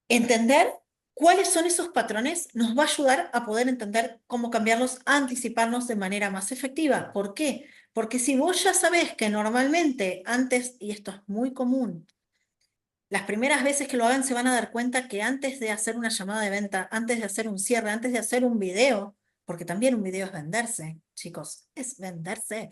A: Entender cuáles son esos patrones nos va a ayudar a poder entender cómo cambiarlos, a anticiparnos de manera más efectiva. ¿Por qué? Porque si vos ya sabés que normalmente antes, y esto es muy común, las primeras veces que lo hagan se van a dar cuenta que antes de hacer una llamada de venta, antes de hacer un cierre, antes de hacer un video, porque también un video es venderse, chicos, es venderse.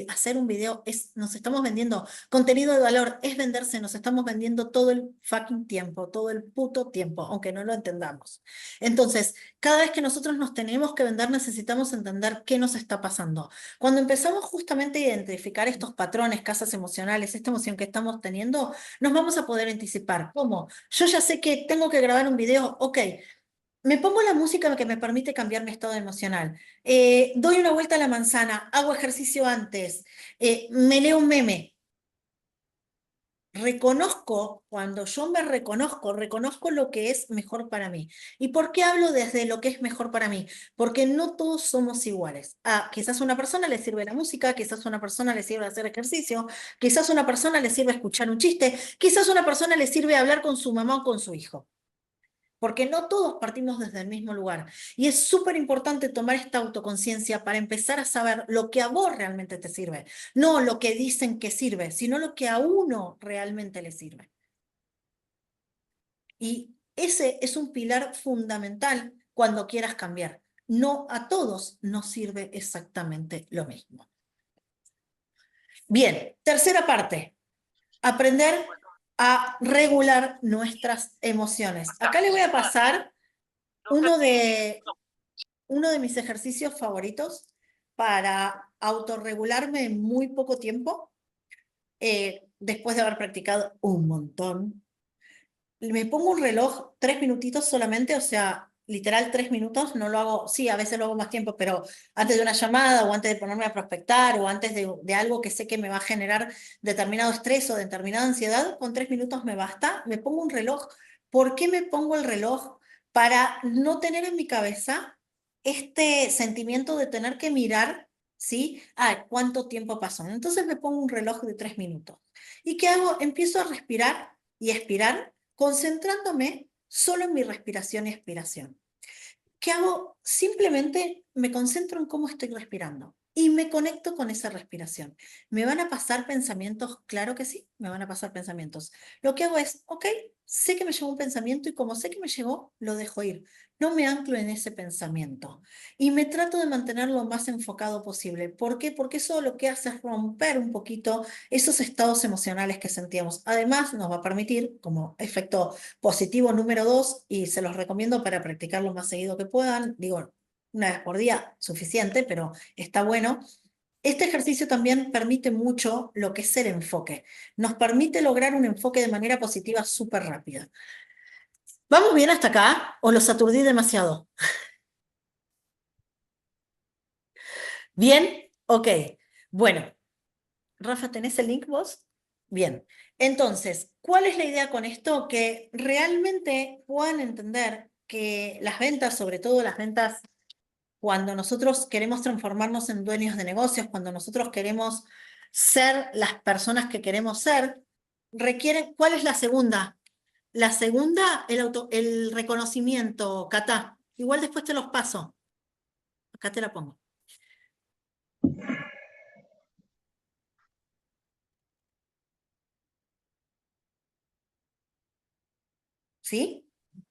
A: Hacer un video nos estamos vendiendo contenido de valor, es venderse, nos estamos vendiendo todo el fucking tiempo, todo el puto tiempo, aunque no lo entendamos. Entonces, cada vez que nosotros nos tenemos que vender, necesitamos entender qué nos está pasando. Cuando empezamos justamente a identificar estos patrones, casas emocionales, esta emoción que estamos teniendo, nos vamos a poder anticipar. ¿Cómo? Yo ya sé que tengo que grabar un video, ok, me pongo la música que me permite cambiar mi estado emocional, doy una vuelta a la manzana, hago ejercicio antes, me leo un meme. Reconozco, cuando yo me reconozco lo que es mejor para mí. ¿Y por qué hablo desde lo que es mejor para mí? Porque no todos somos iguales. Quizás a una persona le sirve la música, quizás a una persona le sirve hacer ejercicio, quizás a una persona le sirve escuchar un chiste, quizás a una persona le sirve hablar con su mamá o con su hijo. Porque no todos partimos desde el mismo lugar. Y es súper importante tomar esta autoconciencia para empezar a saber lo que a vos realmente te sirve. No lo que dicen que sirve, sino lo que a uno realmente le sirve. Y ese es un pilar fundamental cuando quieras cambiar. No a todos nos sirve exactamente lo mismo. Bien, tercera parte. Aprender a regular nuestras emociones. Acá le voy a pasar uno de, uno de mis ejercicios favoritos para autorregularme en muy poco tiempo, después de haber practicado un montón. Me pongo un reloj 3 minutitos solamente, o sea, literal 3 minutos, no lo hago, sí, a veces lo hago más tiempo, pero antes de una llamada o antes de ponerme a prospectar o antes de algo que sé que me va a generar determinado estrés o determinada ansiedad, con 3 minutos me basta. Me pongo un reloj. ¿Por qué me pongo el reloj? para no tener en mi cabeza este sentimiento de tener que mirar, ¿sí? Ah, ¿cuánto tiempo pasó? Entonces me pongo un reloj de 3 minutos. ¿Y qué hago? Empiezo a respirar y expirar, concentrándome solo en mi respiración y expiración. ¿Qué hago? Simplemente me concentro en cómo estoy respirando y me conecto con esa respiración. ¿Me van a pasar pensamientos? Claro que sí, me van a pasar pensamientos. Lo que hago es, ok, sé que me llegó un pensamiento y como sé que me llegó, lo dejo ir. No me anclo en ese pensamiento y me trato de mantenerlo lo más enfocado posible. ¿Por qué? Porque eso lo que hace es romper un poquito esos estados emocionales que sentíamos. Además, nos va a permitir, como efecto positivo número 2, y se los recomiendo para practicarlo lo más seguido que puedan, digo, una vez por día, suficiente, pero está bueno. Este ejercicio también permite mucho lo que es el enfoque. Nos permite lograr un enfoque de manera positiva súper rápida. ¿Vamos bien hasta acá o los aturdí demasiado? ¿Bien? Ok. Bueno, Rafa, ¿tenés el link vos? Bien. Entonces, ¿cuál es la idea con esto? Que realmente puedan entender que las ventas, sobre todo las ventas cuando nosotros queremos transformarnos en dueños de negocios, cuando nosotros queremos ser las personas que queremos ser, requieren, ¿cuál es la segunda? La segunda, el reconocimiento, Cata. Igual después te los paso. Acá te la pongo. ¿Sí?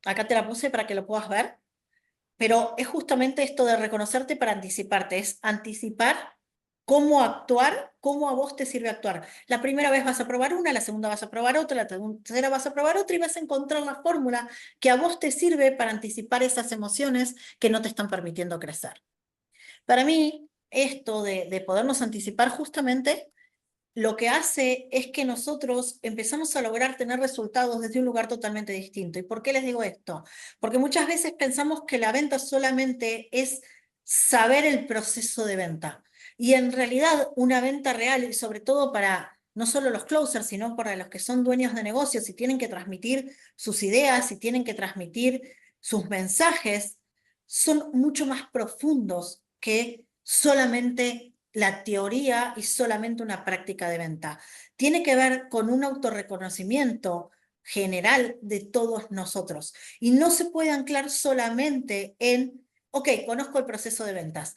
A: Acá te la puse para que lo puedas ver. Pero es justamente esto de reconocerte para anticiparte, es anticipar cómo actuar, cómo a vos te sirve actuar. La primera vez vas a probar una, la segunda vas a probar otra, la tercera vas a probar otra y vas a encontrar la fórmula que a vos te sirve para anticipar esas emociones que no te están permitiendo crecer. Para mí, esto de podernos anticipar justamente lo que hace es que nosotros empezamos a lograr tener resultados desde un lugar totalmente distinto. ¿Y por qué les digo esto? Porque muchas veces pensamos que la venta solamente es saber el proceso de venta. Y en realidad una venta real, y sobre todo para no solo los closers, sino para los que son dueños de negocios y tienen que transmitir sus ideas y tienen que transmitir sus mensajes, son mucho más profundos que solamente la teoría y solamente una práctica de venta. Tiene que ver con un autorreconocimiento general de todos nosotros y no se puede anclar solamente en, ok, conozco el proceso de ventas.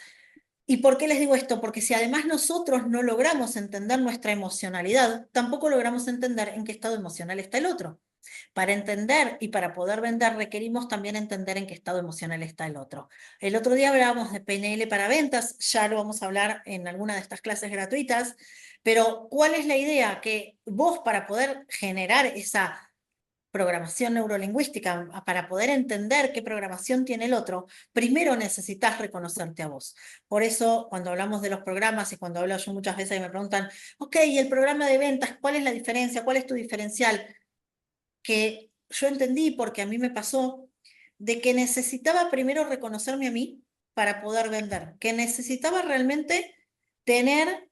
A: ¿Y por qué les digo esto? Porque si además nosotros no logramos entender nuestra emocionalidad, tampoco logramos entender en qué estado emocional está el otro. Para entender y para poder vender requerimos también entender en qué estado emocional está el otro. El otro día hablábamos de PNL para ventas, ya lo vamos a hablar en alguna de estas clases gratuitas, pero ¿cuál es la idea? Que vos para poder generar esa programación neurolingüística, para poder entender qué programación tiene el otro, primero necesitas reconocerte a vos. Por eso, cuando hablamos de los programas y cuando hablo yo muchas veces y me preguntan, ok, ¿y el programa de ventas, cuál es la diferencia? ¿Cuál es tu diferencial? Que yo entendí, porque a mí me pasó, de que necesitaba primero reconocerme a mí para poder vender, que necesitaba realmente tener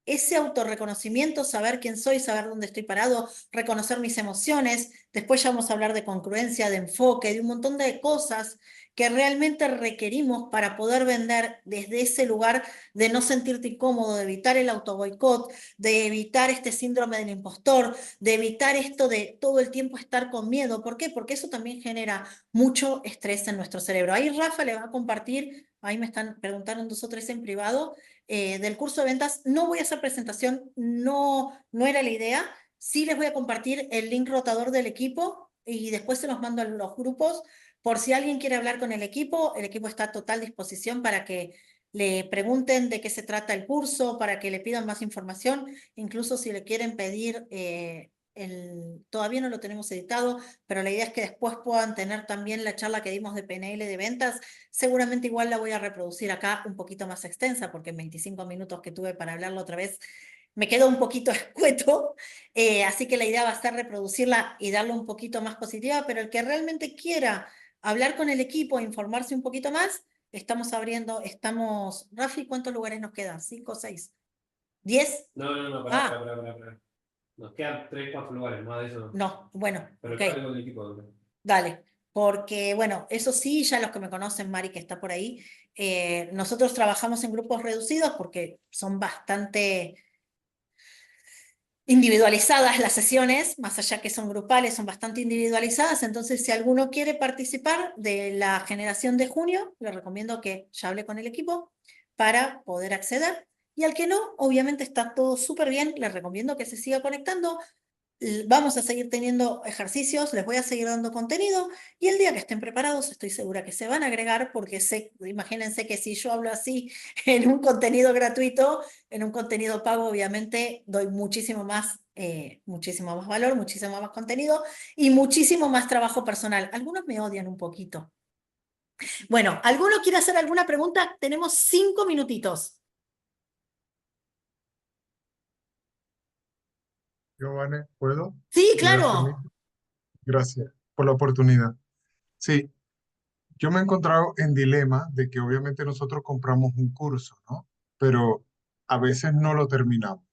A: ese autorreconocimiento, saber quién soy, saber dónde estoy parado, reconocer mis emociones. Después ya vamos a hablar de congruencia, de enfoque, de un montón de cosas que realmente requerimos para poder vender desde ese lugar de no sentirte incómodo, de evitar el autoboicot, de evitar este síndrome del impostor, de evitar esto de todo el tiempo estar con miedo. ¿Por qué? Porque eso también genera mucho estrés en nuestro cerebro. Ahí Rafa le va a compartir, ahí me están preguntando 2 o 3 en privado, del curso de ventas. No voy a hacer presentación, no era la idea. Sí les voy a compartir el link rotador del equipo y después se los mando a los grupos. Por si alguien quiere hablar con el equipo está a total disposición para que le pregunten de qué se trata el curso, para que le pidan más información, incluso si le quieren pedir, todavía no lo tenemos editado, pero la idea es que después puedan tener también la charla que dimos de PNL de ventas. Seguramente igual la voy a reproducir acá un poquito más extensa, porque en 25 minutos que tuve para hablarlo otra vez me quedó un poquito escueto, así que la idea va a ser reproducirla y darle un poquito más positiva, pero el que realmente quiera hablar con el equipo, informarse un poquito más, Rafi, ¿cuántos lugares nos quedan? ¿5 o 6? ¿10?
B: No, no, no,
A: Ah,
B: pará. Nos quedan 3, 4 lugares, más de eso.
A: no, bueno,
B: Pero
A: ok,
B: el del equipo.
A: dale. porque, bueno, eso sí, ya los que me conocen, Mari, que está por ahí, nosotros trabajamos en grupos reducidos porque son bastante individualizadas las sesiones, más allá que son grupales, son bastante individualizadas, entonces si alguno quiere participar de la generación de junio, le recomiendo que ya hable con el equipo para poder acceder, y al que no, obviamente está todo súper bien, les recomiendo que se siga conectando. Vamos a seguir teniendo ejercicios, les voy a seguir dando contenido, y el día que estén preparados estoy segura que se van a agregar, porque imagínense que si yo hablo así en un contenido gratuito, en un contenido pago obviamente doy muchísimo más valor, muchísimo más contenido y muchísimo más trabajo personal. Algunos me odian un poquito. Bueno, ¿alguno quiere hacer alguna pregunta? Tenemos 5 minutitos.
B: Giovanni, ¿puedo?
A: Sí,
B: ¿Me das permiso?
A: claro.
B: Gracias por la oportunidad. Sí, yo me he encontrado en dilema de que obviamente nosotros compramos un curso, ¿no? Pero a veces no lo terminamos.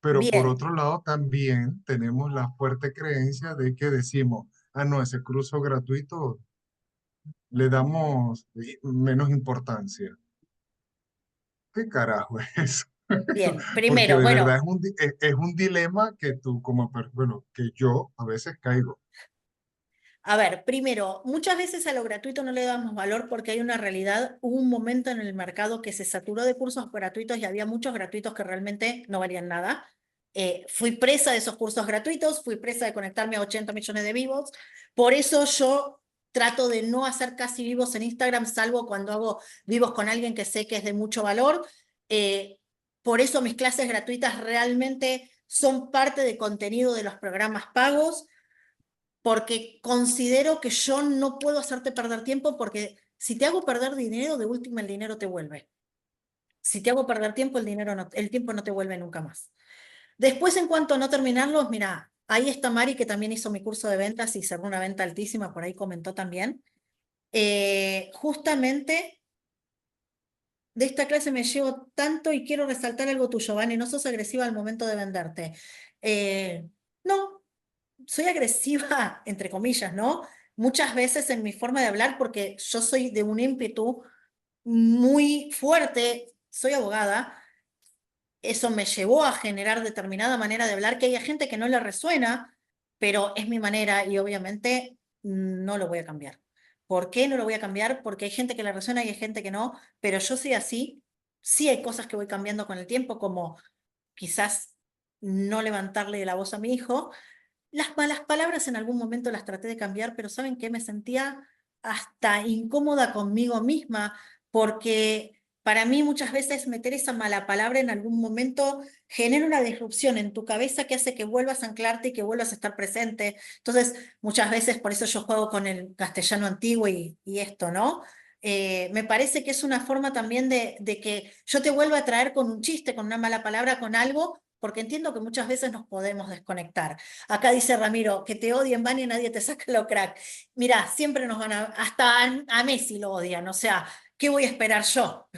B: Pero por
A: Bien,
B: otro lado, también tenemos la fuerte creencia de que decimos, ah, no, ese curso gratuito le damos menos importancia. ¿Qué carajo es eso?
A: bien.
B: Porque
A: Primero,
B: de verdad es
A: bueno.
B: es un dilema que tú como, bueno, que yo a veces caigo.
A: A ver, primero, muchas veces a lo gratuito no le damos valor porque hay una realidad, hubo un momento en el mercado que se saturó de cursos gratuitos y había muchos gratuitos que realmente no valían nada. Fui presa de esos cursos gratuitos, fui presa de conectarme a 80 millones de vivos, por eso yo trato de no hacer casi vivos en Instagram, salvo cuando hago vivos con alguien que sé que es de mucho valor. Eh, por eso mis clases gratuitas realmente son parte de contenido de los programas pagos, porque considero que yo no puedo hacerte perder tiempo, porque si te hago perder dinero, de última el dinero te vuelve. Si te hago perder tiempo, el tiempo no te vuelve nunca más. Después, en cuanto a no terminarlos, mira, ahí está Mari, que también hizo mi curso de ventas y cerró una venta altísima, por ahí comentó también. Justamente de esta clase me llevo tanto y quiero resaltar algo tuyo, Vani, no sos agresiva al momento de venderte. No, soy agresiva, entre comillas, ¿no? Muchas veces en mi forma de hablar, porque yo soy de un ímpetu muy fuerte, soy abogada, eso me llevó a generar determinada manera de hablar que hay gente que no le resuena, pero es mi manera y obviamente no lo voy a cambiar. ¿Por qué no lo voy a cambiar? Porque hay gente que le resuena y hay gente que no, pero yo soy así. Sí hay cosas que voy cambiando con el tiempo, como quizás no levantarle la voz a mi hijo. Las malas palabras en algún momento las traté de cambiar, pero ¿saben qué? Me sentía hasta incómoda conmigo misma, porque para mí muchas veces meter esa mala palabra en algún momento genera una disrupción en tu cabeza que hace que vuelvas a anclarte y que vuelvas a estar presente. Entonces, muchas veces por eso yo juego con el castellano antiguo y esto, ¿no? Me parece que es una forma también de que yo te vuelva a traer con un chiste, con una mala palabra, con algo, porque entiendo que muchas veces nos podemos desconectar. Acá dice Ramiro, que te odien, Van y nadie te saca lo crack. Mirá, siempre nos van hasta a Messi lo odian, o sea, ¿qué voy a esperar yo?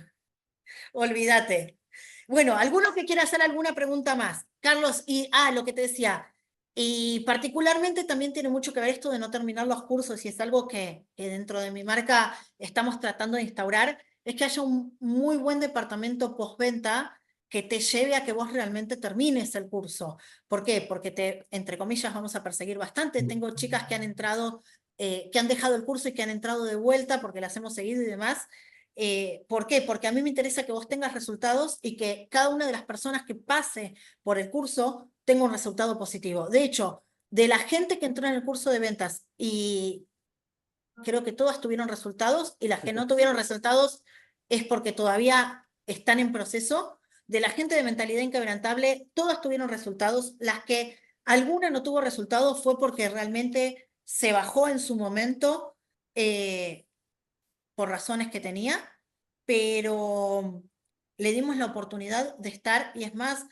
A: Olvídate. Bueno, ¿alguno que quiera hacer alguna pregunta más? Carlos, lo que te decía, y particularmente también tiene mucho que ver esto de no terminar los cursos, y es algo que dentro de mi marca estamos tratando de instaurar, es que haya un muy buen departamento postventa que te lleve a que vos realmente termines el curso. ¿Por qué? Porque entre comillas, vamos a perseguir bastante. Tengo chicas que han entrado, que han dejado el curso y que han entrado de vuelta porque las hemos seguido y demás. ¿Por qué? Porque a mí me interesa que vos tengas resultados y que cada una de las personas que pase por el curso tenga un resultado positivo. De hecho, de la gente que entró en el curso de ventas, y creo que todas tuvieron resultados, y las que no tuvieron resultados es porque todavía están en proceso. De la gente de mentalidad inquebrantable, todas tuvieron resultados. Las que alguna no tuvo resultados fue porque realmente se bajó en su momento, por razones que tenía, pero le dimos la oportunidad de estar, y es más,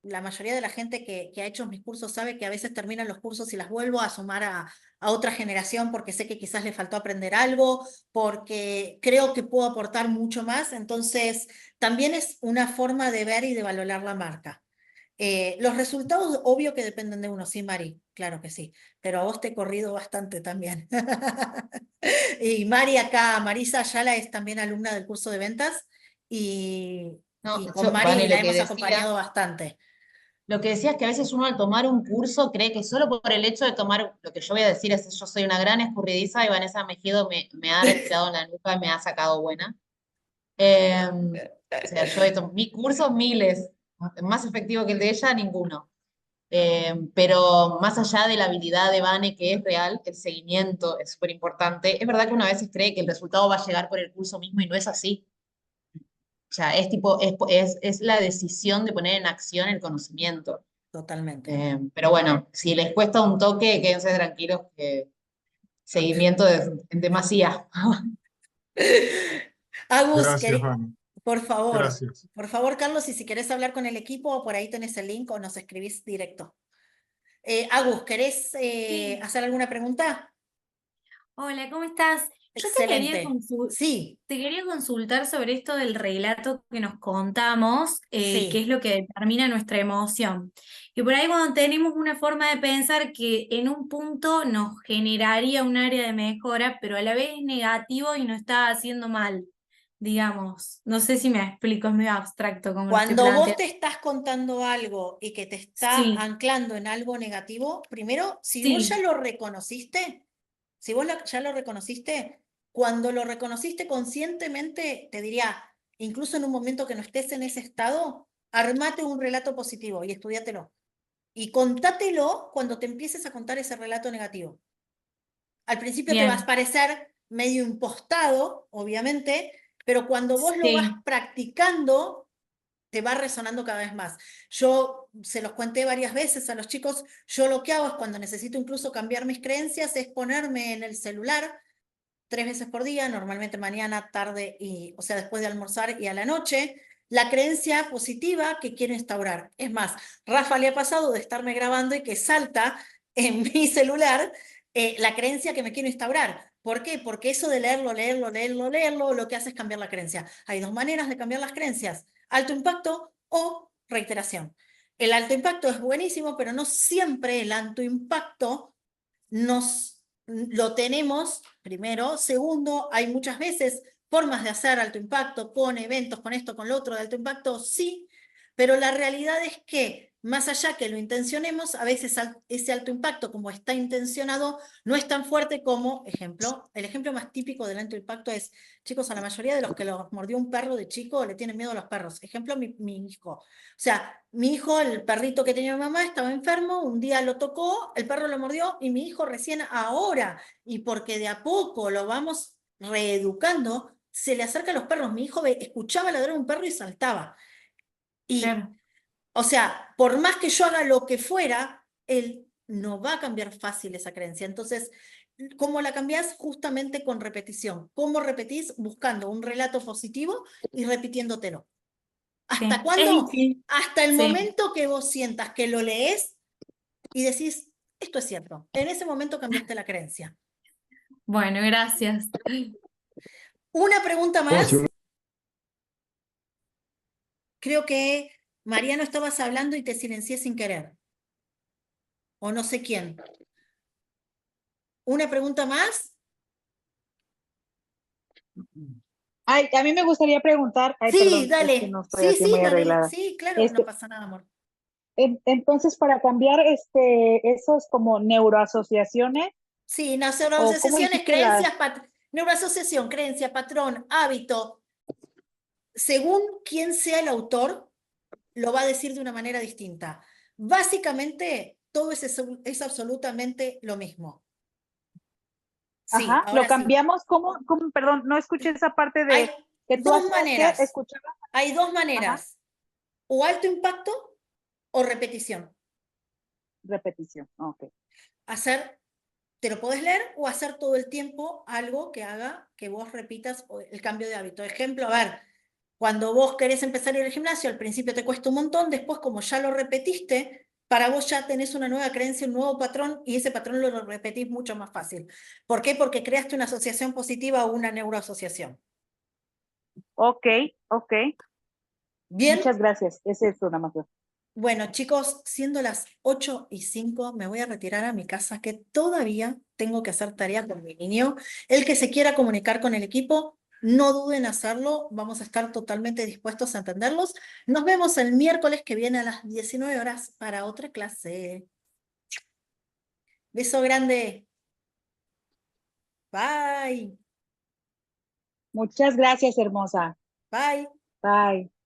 A: la mayoría de la gente que ha hecho mis cursos sabe que a veces terminan los cursos y las vuelvo a sumar a otra generación porque sé que quizás le faltó aprender algo, porque creo que puedo aportar mucho más, entonces también es una forma de ver y de valorar la marca. Los resultados, obvio que dependen de uno, sí, Mari, claro que sí, pero a vos te he corrido bastante también. Y Mari acá, Marisa Ayala es también alumna del curso de ventas
C: No,
A: y con
C: yo,
A: Mari
C: Vane,
A: la hemos acompañado bastante.
C: lo que decía es que a veces uno al tomar un curso cree que solo por el hecho de tomar, lo que yo voy a decir es, yo soy una gran escurridiza y Vanessa Mejido me ha respirado en la nuca y me ha sacado buena. O sea, yo he tomado mis cursos miles, más efectivo que el de ella, ninguno. Pero más allá de la habilidad de Vane, que es real, el seguimiento es súper importante. Es verdad que uno a veces cree que el resultado va a llegar por el curso mismo y no es así. O sea, es tipo, es la decisión de poner en acción el conocimiento.
A: Totalmente.
C: Pero bueno, si les cuesta un toque, quédense tranquilos que seguimiento en demasía.
A: Agus,
B: Gracias, Vane.
A: por
B: Gracias.
A: favor, Carlos, y si querés hablar con el equipo, por ahí tenés el link o nos escribís directo. Agus, ¿querés
D: Sí.
A: hacer alguna pregunta?
D: Hola, ¿cómo estás? Yo
A: Excelente. Sí,
D: te quería consultar sobre esto del relato que nos contamos, qué es
A: sí,
D: lo que determina nuestra emoción. Y por ahí cuando tenemos una forma de pensar que en un punto nos generaría un área de mejora, pero a la vez es negativo y nos está haciendo mal, digamos. No sé si me explico, es medio abstracto como lo estoy
A: cuando vos
D: planteando.
A: te estás contando algo y que te está
D: Sí,
A: anclando en algo negativo, primero, si vos ya
D: sí,
A: lo reconociste, si vos ya lo reconociste, cuando lo reconociste conscientemente, te diría, incluso en un momento que no estés en ese estado, armate un relato positivo y estudiátelo. Y contátelo cuando te empieces a contar ese relato negativo. Al principio te va a
D: bien,
A: parecer medio impostado, obviamente, pero cuando vos lo vas
D: sí,
A: practicando, te va resonando cada vez más. Yo se los conté varias veces a los chicos, yo lo que hago es cuando necesito incluso cambiar mis creencias, es ponerme en el celular 3 veces por día, normalmente mañana, tarde y, o sea, después de almorzar y a la noche, la creencia positiva que quiero instaurar. Es más, Rafa le ha pasado de estarme grabando y que salta en mi celular la creencia que me quiero instaurar. ¿Por qué? Porque eso de leerlo, leerlo, leerlo, leerlo, lo que hace es cambiar la creencia. Hay dos maneras de cambiar las creencias, alto impacto o reiteración. El alto impacto es buenísimo, pero no siempre el alto impacto lo tenemos, primero. Segundo, hay muchas veces formas de hacer alto impacto, con eventos, con esto, con lo otro de alto impacto, sí, pero la realidad es que más allá que lo intencionemos, a veces ese alto impacto, como está intencionado, no es tan fuerte como, ejemplo, el ejemplo más típico del alto impacto es, chicos, a la mayoría de los que los mordió un perro de chico le tienen miedo a los perros. Ejemplo, mi hijo. O sea, mi hijo, el perrito que tenía mi mamá, estaba enfermo, un día lo tocó, el perro lo mordió y mi hijo recién ahora, y porque de a poco lo vamos reeducando, se le acerca a los perros. Mi hijo escuchaba ladrar a un perro y saltaba. Y,
D: claro.
A: o sea, por más que yo haga lo que fuera, él no va a cambiar fácil esa creencia. Entonces, ¿cómo la cambias? Justamente con repetición. ¿Cómo repetís? Buscando un relato positivo y repitiéndotelo. ¿Hasta
D: Sí, es
A: cuándo?
D: difícil.
A: Hasta el
D: Sí,
A: momento que vos sientas que lo lees y decís, esto es cierto. En ese momento cambiaste la creencia.
D: bueno, gracias.
A: Una pregunta
E: Bueno, sí,
A: más. Creo que Mariano estabas hablando y te silencié sin querer. O no sé quién. ¿Una pregunta más?
F: Ay, a mí me gustaría preguntar, ay,
A: Sí,
F: perdón, es que
A: dale.
F: no estoy
A: Sí,
F: así
A: sí,
F: muy
A: dale.
F: arreglada.
A: Sí, claro, no
F: Este,
A: pasa nada, amor.
F: entonces, para cambiar esos como neuroasociaciones,
A: Sí,
F: o cómo
A: neuroasociaciones,
F: dijiste las,
A: creencias, neuroasociación, creencia, patrón, hábito. Según quién sea el autor, lo va a decir de una manera distinta. Básicamente, todo es absolutamente lo mismo. Sí,
F: ajá, lo
A: ahora sí.
F: cambiamos, perdón, no escuché esa parte
A: Hay
F: de que tú
A: dos
F: hacías que
A: maneras.
F: escuchabas,
A: Hay dos
F: ajá,
A: maneras. O alto impacto o repetición.
F: repetición, ok.
A: Hacer, te lo podés leer o hacer todo el tiempo algo que haga que vos repitas el cambio de hábito. Ejemplo, a ver, cuando vos querés empezar a ir al gimnasio, al principio te cuesta un montón, después como ya lo repetiste, para vos ya tenés una nueva creencia, un nuevo patrón, y ese patrón lo repetís mucho más fácil. ¿Por qué? Porque creaste una asociación positiva o una neuroasociación.
F: Ok, ok,
A: ¿Bien?
F: muchas gracias, ese es una más.
A: Bueno, chicos, siendo las 8:05, me voy a retirar a mi casa, que todavía tengo que hacer tarea con mi niño. El que se quiera comunicar con el equipo, no duden en hacerlo. Vamos a estar totalmente dispuestos a atenderlos. Nos vemos el miércoles que viene a las 19 horas para otra clase. Beso grande. Bye.
F: Muchas gracias, hermosa.
A: Bye.
F: Bye.